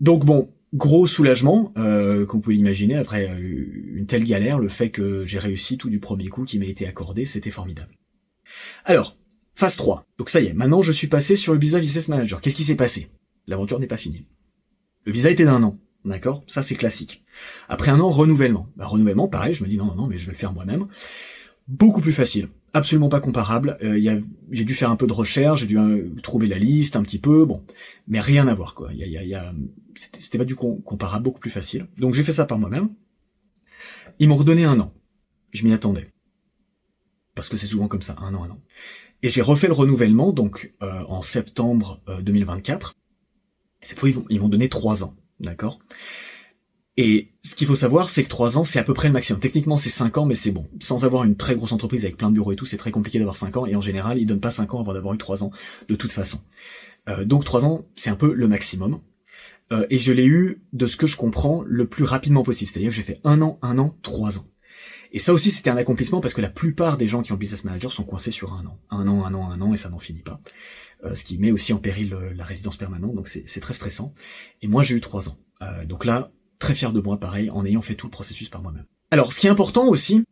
Donc bon, gros soulagement, comme vous pouvez l'imaginer, après une telle galère, le fait que j'ai réussi tout du premier coup qui m'a été accordé, c'était formidable. Alors, phase 3. Donc ça y est, maintenant je suis passé sur le visa business manager. Qu'est-ce qui s'est passé? L'aventure n'est pas finie. Le visa était d'1 an, d'accord? Ça c'est classique. Après 1 an, renouvellement. Renouvellement, pareil, je me dis non, mais je vais le faire moi-même. Beaucoup plus facile. Absolument pas comparable. J'ai dû faire un peu de recherche, j'ai dû trouver la liste un petit peu, bon, mais rien à voir quoi. C'était pas du comparable, beaucoup plus facile. Donc j'ai fait ça par moi-même. Ils m'ont redonné 1 an. Je m'y attendais, parce que c'est souvent comme ça, 1 an. Et j'ai refait le renouvellement donc en septembre 2024. Cette fois ils m'ont donné 3 ans, d'accord. Et ce qu'il faut savoir, c'est que 3 ans, c'est à peu près le maximum. Techniquement, c'est 5 ans, mais c'est bon. Sans avoir une très grosse entreprise avec plein de bureaux et tout, c'est très compliqué d'avoir 5 ans, et en général, ils donnent pas 5 ans avant d'avoir eu 3 ans, de toute façon. Donc 3 ans, c'est un peu le maximum. Et je l'ai eu, de ce que je comprends, le plus rapidement possible. C'est-à-dire que j'ai fait 1 an, 3 ans. Et ça aussi, c'était un accomplissement, parce que la plupart des gens qui ont business manager sont coincés sur 1 an. 1 an, et ça n'en finit pas. Ce qui met aussi en péril la résidence permanente, donc c'est très stressant. Et moi, j'ai eu 3 ans. Donc là, très fier de moi, pareil, en ayant fait tout le processus par moi-même. Alors, ce qui est important aussi,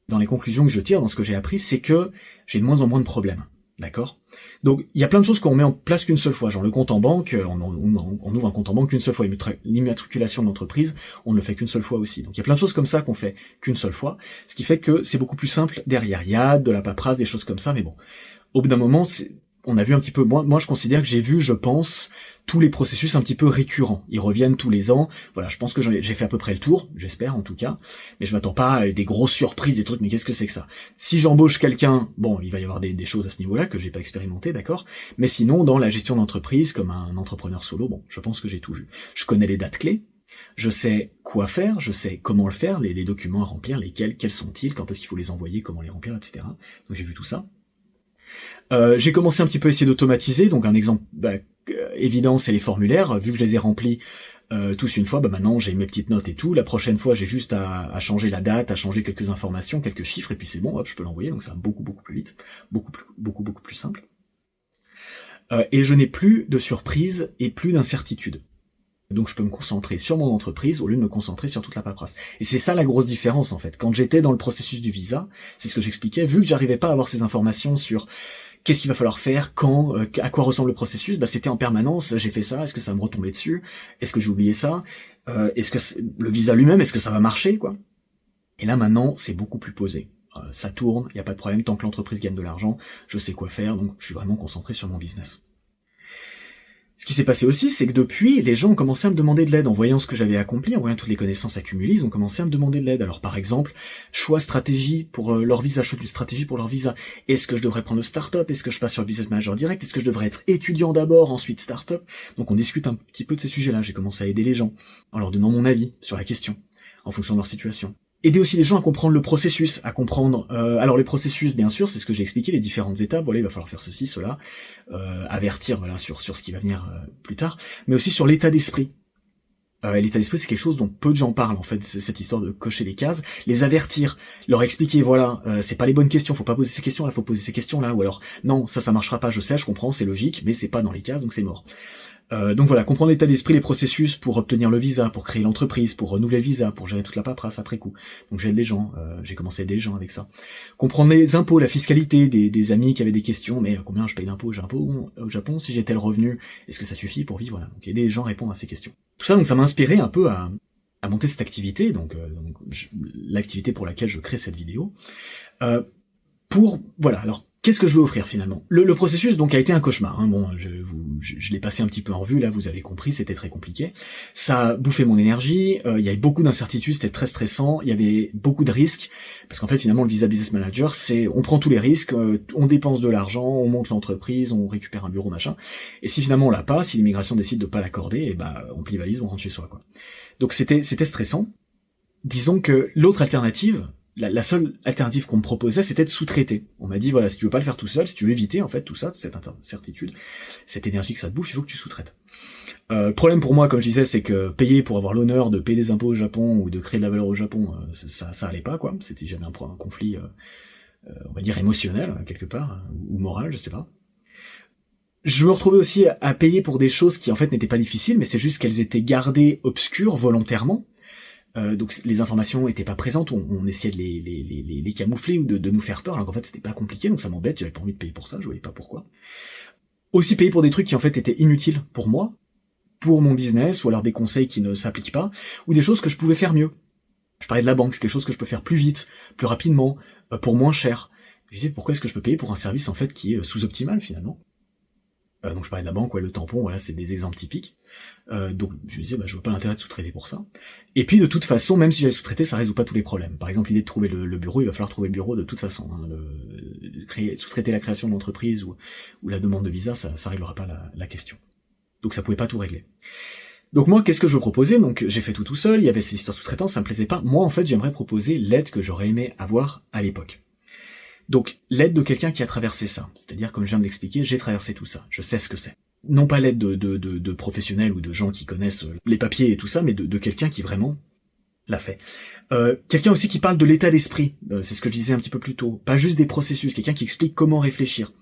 dans les conclusions que je tire, dans ce que j'ai appris, c'est que j'ai de moins en moins de problèmes. D'accord? Donc, il y a plein de choses qu'on met en place qu'une seule fois. Genre, le compte en banque, on ouvre un compte en banque qu'une seule fois. L'immatriculation de l'entreprise, on ne le fait qu'une seule fois aussi. Donc, il y a plein de choses comme ça qu'on fait qu'une seule fois. Ce qui fait que c'est beaucoup plus simple derrière. Il y a de la paperasse, des choses comme ça, mais bon. Au bout d'un moment, on a vu un petit peu, moi je considère que j'ai vu, je pense, tous les processus un petit peu récurrents. Ils reviennent tous les ans. Voilà, je pense que j'ai fait à peu près le tour, j'espère en tout cas. Mais je m'attends pas à des grosses surprises, des trucs, mais qu'est-ce que c'est que ça? Si j'embauche quelqu'un, bon, il va y avoir des choses à ce niveau-là que j'ai pas expérimenté, d'accord? Mais sinon, dans la gestion d'entreprise, comme un entrepreneur solo, bon, je pense que j'ai tout vu. Je connais les dates clés. Je sais quoi faire, je sais comment le faire, les documents à remplir, lesquels, quels sont-ils, quand est-ce qu'il faut les envoyer, comment les remplir, etc. Donc j'ai vu tout ça. J'ai commencé un petit peu à essayer d'automatiser, donc un exemple évident, c'est les formulaires. Vu que je les ai remplis tous une fois, maintenant j'ai mes petites notes et tout. La prochaine fois, j'ai juste à changer la date, à changer quelques informations, quelques chiffres, et puis c'est bon, hop, je peux l'envoyer, donc ça va beaucoup plus vite, beaucoup plus simple. Et je n'ai plus de surprise et plus d'incertitude. Donc je peux me concentrer sur mon entreprise au lieu de me concentrer sur toute la paperasse. Et c'est ça la grosse différence en fait. Quand j'étais dans le processus du visa, c'est ce que j'expliquais, vu que j'arrivais pas à avoir ces informations sur qu'est-ce qu'il va falloir faire, quand, à quoi ressemble le processus, c'était en permanence, j'ai fait ça, est-ce que ça me retombait dessus, est-ce que j'ai oublié ça, est-ce que le visa lui-même, est-ce que ça va marcher, quoi. Et là maintenant, c'est beaucoup plus posé. Ça tourne, il n'y a pas de problème, tant que l'entreprise gagne de l'argent, je sais quoi faire, donc je suis vraiment concentré sur mon business. Ce qui s'est passé aussi, c'est que depuis, les gens ont commencé à me demander de l'aide en voyant ce que j'avais accompli, en voyant toutes les connaissances accumulées, ils ont commencé à me demander de l'aide. Alors par exemple, choix stratégie pour leur visa, choix d'une stratégie pour leur visa. Est-ce que je devrais prendre le start-up? Est-ce que je passe sur le business manager direct? Est-ce que je devrais être étudiant d'abord, ensuite start-up? Donc on discute un petit peu de ces sujets-là. J'ai commencé à aider les gens en leur donnant mon avis sur la question, en fonction de leur situation. Aider aussi les gens à comprendre le processus, à comprendre... alors les processus, bien sûr, c'est ce que j'ai expliqué, les différentes étapes. Voilà, il va falloir faire ceci, cela, avertir, voilà, sur ce qui va venir plus tard, mais aussi sur l'état d'esprit. L'état d'esprit, c'est quelque chose dont peu de gens parlent, en fait, cette histoire de cocher les cases, les avertir, leur expliquer, voilà, c'est pas les bonnes questions, faut pas poser ces questions-là, faut poser ces questions-là, ou alors, non, ça marchera pas, je sais, je comprends, c'est logique, mais c'est pas dans les cases, donc c'est mort. Donc voilà, comprendre l'état d'esprit, les processus pour obtenir le visa, pour créer l'entreprise, pour renouveler le visa, pour gérer toute la paperasse après coup. Donc j'aide les gens, j'ai commencé à aider les gens avec ça. Comprendre les impôts, la fiscalité, des amis qui avaient des questions, mais combien je paye d'impôts au Japon, si j'ai tel revenu, est-ce que ça suffit pour vivre? Voilà. Donc aider les gens à répondre à ces questions. Tout ça, donc ça m'a inspiré un peu à monter cette activité, donc l'activité pour laquelle je crée cette vidéo. Voilà, alors qu'est-ce que je veux offrir finalement? Le processus donc a été un cauchemar. Hein. Bon, je l'ai passé un petit peu en revue. Là, vous avez compris, c'était très compliqué. Ça a bouffé mon énergie. Il y avait beaucoup d'incertitudes, c'était très stressant. Il y avait beaucoup de risques parce qu'en fait, finalement, le visa business manager, c'est on prend tous les risques, on dépense de l'argent, on monte l'entreprise, on récupère un bureau, machin. Et si finalement on l'a pas, si l'immigration décide de pas l'accorder, et on plie valise, on rentre chez soi, quoi. Donc c'était stressant. Disons que l'autre alternative. La seule alternative qu'on me proposait, c'était de sous-traiter. On m'a dit, voilà, si tu veux pas le faire tout seul, si tu veux éviter, en fait, tout ça, cette incertitude, cette énergie que ça te bouffe, il faut que tu sous-traites. Problème pour moi, comme je disais, c'est que payer pour avoir l'honneur de payer des impôts au Japon ou de créer de la valeur au Japon, ça allait pas, quoi. C'était jamais un conflit, on va dire émotionnel, quelque part, ou moral, je sais pas. Je me retrouvais aussi à payer pour des choses qui, en fait, n'étaient pas difficiles, mais c'est juste qu'elles étaient gardées obscures volontairement. Donc les informations étaient pas présentes, on essayait de les camoufler ou de nous faire peur, alors qu'en fait c'était pas compliqué, donc ça m'embête, j'avais pas envie de payer pour ça, je voyais pas pourquoi. Aussi payer pour des trucs qui en fait étaient inutiles pour moi, pour mon business, ou alors des conseils qui ne s'appliquent pas, ou des choses que je pouvais faire mieux. Je parlais de la banque, c'est quelque chose que je peux faire plus vite, plus rapidement, pour moins cher. Je disais pourquoi est-ce que je peux payer pour un service en fait qui est sous-optimal finalement. Donc je parlais de la banque, ouais, le tampon, voilà, c'est des exemples typiques. Donc je me disais, je vois pas l'intérêt de sous-traiter pour ça. Et puis de toute façon, même si j'avais sous-traité, ça résout pas tous les problèmes. Par exemple, l'idée de trouver le bureau, il va falloir trouver le bureau de toute façon. Hein. Sous-traiter la création de l'entreprise ou la demande de visa, ça réglera pas la question. Donc ça pouvait pas tout régler. Donc moi, qu'est-ce que je proposais? Donc j'ai fait tout seul, il y avait ces histoires sous-traitance, ça me plaisait pas. Moi, en fait, j'aimerais proposer l'aide que j'aurais aimé avoir à l'époque. Donc, l'aide de quelqu'un qui a traversé ça. C'est-à-dire, comme je viens de l'expliquer, j'ai traversé tout ça. Je sais ce que c'est. Non pas l'aide de professionnels ou de gens qui connaissent les papiers et tout ça, mais de quelqu'un qui vraiment l'a fait. Quelqu'un aussi qui parle de l'état d'esprit. C'est ce que je disais un petit peu plus tôt. Pas juste des processus. Quelqu'un qui explique comment réfléchir.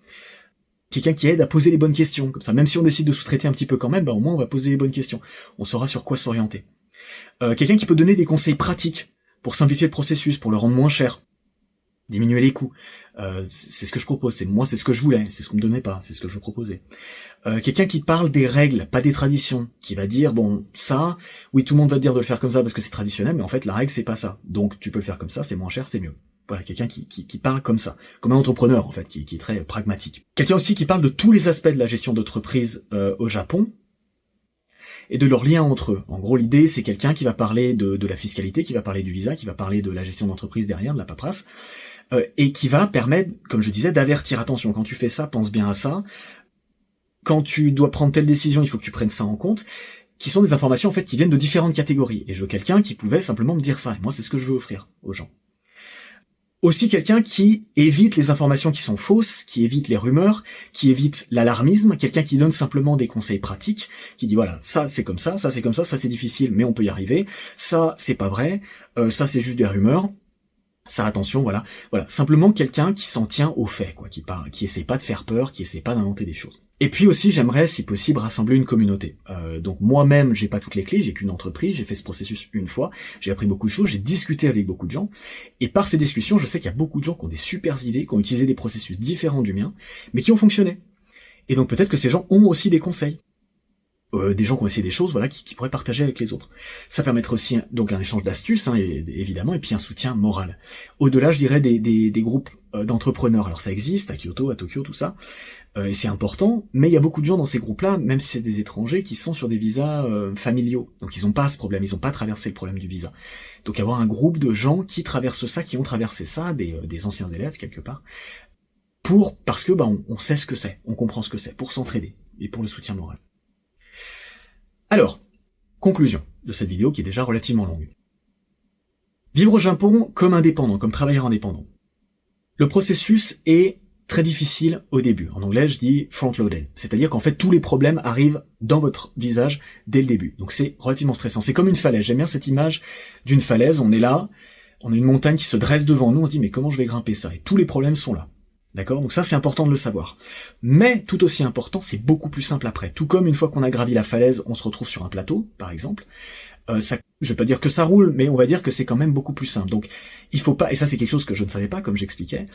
Quelqu'un qui aide à poser les bonnes questions. Comme ça, même si on décide de sous-traiter un petit peu quand même, au moins on va poser les bonnes questions. On saura sur quoi s'orienter. Quelqu'un qui peut donner des conseils pratiques pour simplifier le processus, pour le rendre moins cher. Diminuer les coûts, c'est ce que je propose, c'est ce que je voulais, c'est ce qu'on me donnait pas, c'est ce que je proposais. Quelqu'un qui parle des règles, pas des traditions, qui va dire, bon, ça, oui, tout le monde va te dire de le faire comme ça parce que c'est traditionnel, mais en fait, la règle, c'est pas ça. Donc, tu peux le faire comme ça, c'est moins cher, c'est mieux. Voilà, quelqu'un qui parle comme ça, comme un entrepreneur, en fait, qui est très pragmatique. Quelqu'un aussi qui parle de tous les aspects de la gestion d'entreprise au Japon, et de leurs liens entre eux. En gros, l'idée, c'est quelqu'un qui va parler de la fiscalité, qui va parler du visa, qui va parler de la gestion d'entreprise derrière, de la paperasse, et qui va permettre, comme je disais, d'avertir, attention, quand tu fais ça, pense bien à ça, quand tu dois prendre telle décision, il faut que tu prennes ça en compte, qui sont des informations en fait qui viennent de différentes catégories, et je veux quelqu'un qui pouvait simplement me dire ça, et moi c'est ce que je veux offrir aux gens. Aussi quelqu'un qui évite les informations qui sont fausses, qui évite les rumeurs, qui évite l'alarmisme, quelqu'un qui donne simplement des conseils pratiques, qui dit voilà, ça c'est comme ça c'est comme ça c'est difficile mais on peut y arriver, ça c'est pas vrai, ça c'est juste des rumeurs, ça attention, voilà, simplement quelqu'un qui s'en tient aux faits, quoi, qui essaie pas de faire peur, qui essaie pas d'inventer des choses. Et puis aussi, j'aimerais, si possible, rassembler une communauté. Donc moi-même, j'ai pas toutes les clés, j'ai qu'une entreprise, j'ai fait ce processus une fois, j'ai appris beaucoup de choses, j'ai discuté avec beaucoup de gens, et par ces discussions, je sais qu'il y a beaucoup de gens qui ont des super idées, qui ont utilisé des processus différents du mien, mais qui ont fonctionné. Et donc peut-être que ces gens ont aussi des conseils. des gens qui ont essayé des choses, voilà, qui pourraient partager avec les autres. Ça permettrait aussi donc un échange d'astuces, hein, évidemment, et puis un soutien moral. Au-delà, je dirais des groupes d'entrepreneurs. Alors ça existe à Kyoto, à Tokyo, tout ça, et c'est important. Mais il y a beaucoup de gens dans ces groupes-là, même si c'est des étrangers, qui sont sur des visas familiaux. Donc ils n'ont pas ce problème, ils n'ont pas traversé le problème du visa. Donc avoir un groupe de gens qui traversent ça, qui ont traversé ça, des anciens élèves quelque part, parce que on sait ce que c'est, on comprend ce que c'est, pour s'entraider et pour le soutien moral. Alors, conclusion de cette vidéo qui est déjà relativement longue. Vivre au Japon comme indépendant, comme travailleur indépendant. Le processus est très difficile au début. En anglais, je dis front-loaded. C'est-à-dire qu'en fait, tous les problèmes arrivent dans votre visage dès le début. Donc c'est relativement stressant. C'est comme une falaise. J'aime bien cette image d'une falaise. On est là, on a une montagne qui se dresse devant nous. On se dit, mais comment je vais grimper ça? Et tous les problèmes sont là. D'accord? Donc ça, c'est important de le savoir. Mais, tout aussi important, c'est beaucoup plus simple après. Tout comme une fois qu'on a gravi la falaise, on se retrouve sur un plateau, par exemple. Je vais pas dire que ça roule, mais on va dire que c'est quand même beaucoup plus simple. Donc, il faut pas, et ça c'est quelque chose que je ne savais pas, comme j'expliquais,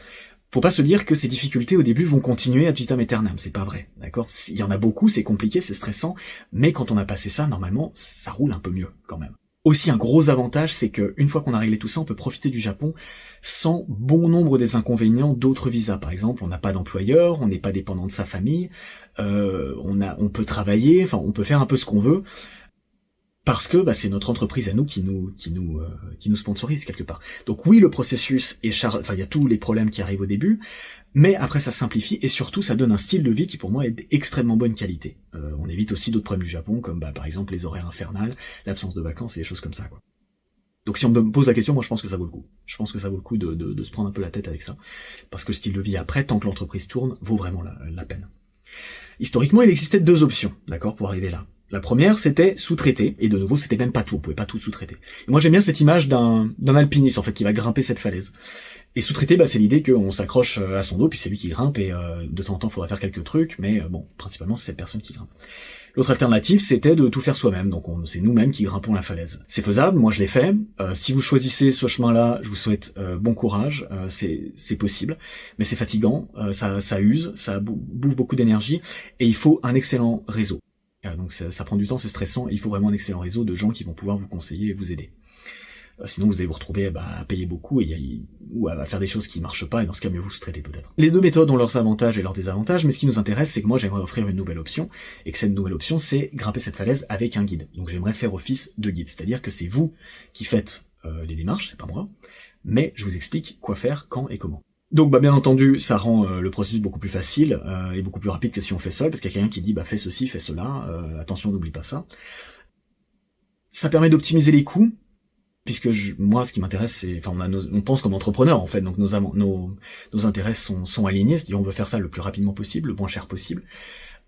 faut pas se dire que ces difficultés au début vont continuer ad vitam aeternam. C'est pas vrai. D'accord? Il y en a beaucoup, c'est compliqué, c'est stressant, mais quand on a passé ça, normalement, ça roule un peu mieux, quand même. Aussi, un gros avantage, c'est que une fois qu'on a réglé tout ça, on peut profiter du Japon sans bon nombre des inconvénients d'autres visas. Par exemple, on n'a pas d'employeur, on n'est pas dépendant de sa famille, on peut travailler, enfin, on peut faire un peu ce qu'on veut, parce que c'est notre entreprise à nous qui nous sponsorise quelque part. Donc oui, le processus est il y a tous les problèmes qui arrivent au début, mais après ça simplifie et surtout ça donne un style de vie qui pour moi est d'extrêmement bonne qualité. On évite aussi d'autres problèmes du Japon comme par exemple les horaires infernales, l'absence de vacances et des choses comme ça, quoi. Donc si on me pose la question, moi je pense que ça vaut le coup. Je pense que ça vaut le coup de se prendre un peu la tête avec ça, parce que le style de vie après, tant que l'entreprise tourne, vaut vraiment la peine. Historiquement, il existait deux options, d'accord, pour arriver là. La première, c'était sous-traiter, et de nouveau, c'était même pas tout, on pouvait pas tout sous-traiter. Et moi, j'aime bien cette image d'un alpiniste, en fait, qui va grimper cette falaise. Et sous-traiter, c'est l'idée qu'on s'accroche à son dos, puis c'est lui qui grimpe, et de temps en temps, il faudra faire quelques trucs, mais principalement, c'est cette personne qui grimpe. L'autre alternative, c'était de tout faire soi-même, donc c'est nous-mêmes qui grimpons la falaise. C'est faisable, moi je l'ai fait. Si vous choisissez ce chemin-là, je vous souhaite bon courage, c'est possible, mais c'est fatigant, ça use, ça bouffe beaucoup d'énergie, et il faut un excellent réseau. Donc ça prend du temps, c'est stressant, et il faut vraiment un excellent réseau de gens qui vont pouvoir vous conseiller et vous aider. Sinon vous allez vous retrouver à payer beaucoup ou à faire des choses qui marchent pas, et dans ce cas mieux vous sous-traiter peut-être. Les deux méthodes ont leurs avantages et leurs désavantages, mais ce qui nous intéresse c'est que moi j'aimerais offrir une nouvelle option, et que cette nouvelle option c'est grimper cette falaise avec un guide. Donc j'aimerais faire office de guide, c'est-à-dire que c'est vous qui faites les démarches, c'est pas moi, mais je vous explique quoi faire, quand et comment. Donc bien entendu, ça rend le processus beaucoup plus facile et beaucoup plus rapide que si on fait seul, parce qu'il y a quelqu'un qui dit fais ceci, fais cela, attention n'oublie pas ça. Ça permet d'optimiser les coûts, puisque moi ce qui m'intéresse c'est, on pense comme entrepreneur en fait, donc nos intérêts sont alignés, c'est-à-dire on veut faire ça le plus rapidement possible, le moins cher possible.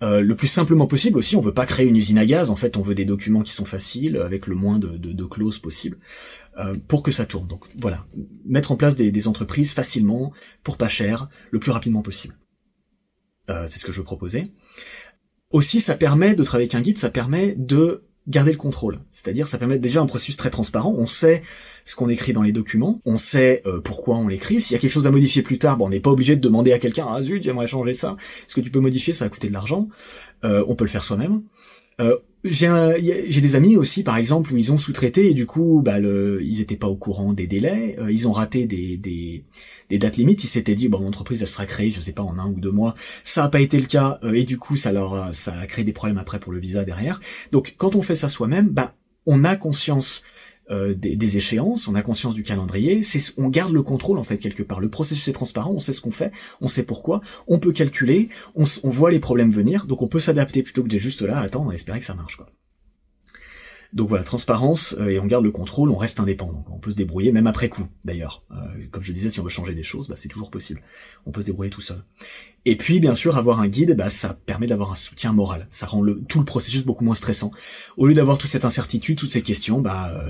Le plus simplement possible aussi, on veut pas créer une usine à gaz, en fait on veut des documents qui sont faciles, avec le moins de clauses possible, pour que ça tourne. Donc voilà, mettre en place des entreprises facilement, pour pas cher, le plus rapidement possible. C'est ce que je veux proposer. Aussi, ça permet de travailler avec un guide, ça permet de garder le contrôle. C'est-à-dire, ça permet déjà un processus très transparent. On sait ce qu'on écrit dans les documents, on sait pourquoi on l'écrit. S'il y a quelque chose à modifier plus tard, on n'est pas obligé de demander à quelqu'un « Ah zut, j'aimerais changer ça. Est-ce que tu peux modifier? Ça va coûter de l'argent. » On peut le faire soi-même. J'ai des amis aussi, par exemple, où ils ont sous-traité et du coup, ils étaient pas au courant des délais, ils ont raté des dates limites, ils s'étaient dit, mon entreprise, elle sera créée, je sais pas, en 1 ou 2 mois. Ça a pas été le cas, et du coup, ça a créé des problèmes après pour le visa derrière. Donc, quand on fait ça soi-même, on a conscience des échéances, on a conscience du calendrier, on garde le contrôle en fait quelque part. Le processus est transparent, on sait ce qu'on fait, on sait pourquoi, on peut calculer, on voit les problèmes venir, donc on peut s'adapter plutôt que d'être juste là, attendre et espérer que ça marche, quoi. Donc voilà, transparence, et on garde le contrôle, on reste indépendant. On peut se débrouiller, même après coup, d'ailleurs. Comme je disais, si on veut changer des choses, c'est toujours possible. On peut se débrouiller tout seul. Et puis, bien sûr, avoir un guide, ça permet d'avoir un soutien moral. Ça rend tout le processus beaucoup moins stressant. Au lieu d'avoir toute cette incertitude, toutes ces questions,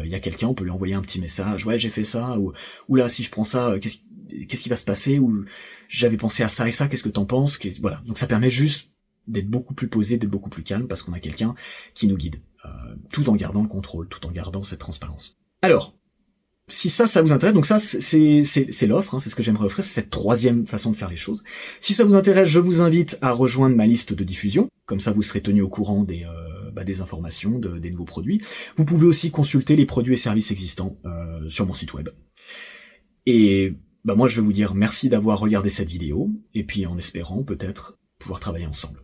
il y a quelqu'un, on peut lui envoyer un petit message, ouais, j'ai fait ça, ou là, si je prends ça, qu'est-ce qui va se passer, ou j'avais pensé à ça et ça, qu'est-ce que t'en penses, voilà. Donc ça permet juste d'être beaucoup plus posé, d'être beaucoup plus calme, parce qu'on a quelqu'un qui nous guide. Tout en gardant le contrôle, tout en gardant cette transparence. Alors, si ça vous intéresse, donc ça c'est l'offre, c'est ce que j'aimerais offrir, c'est cette troisième façon de faire les choses. Si ça vous intéresse, je vous invite à rejoindre ma liste de diffusion, comme ça vous serez tenu au courant des informations, des nouveaux produits. Vous pouvez aussi consulter les produits et services existants sur mon site web. Et moi je vais vous dire merci d'avoir regardé cette vidéo, et puis en espérant peut-être pouvoir travailler ensemble.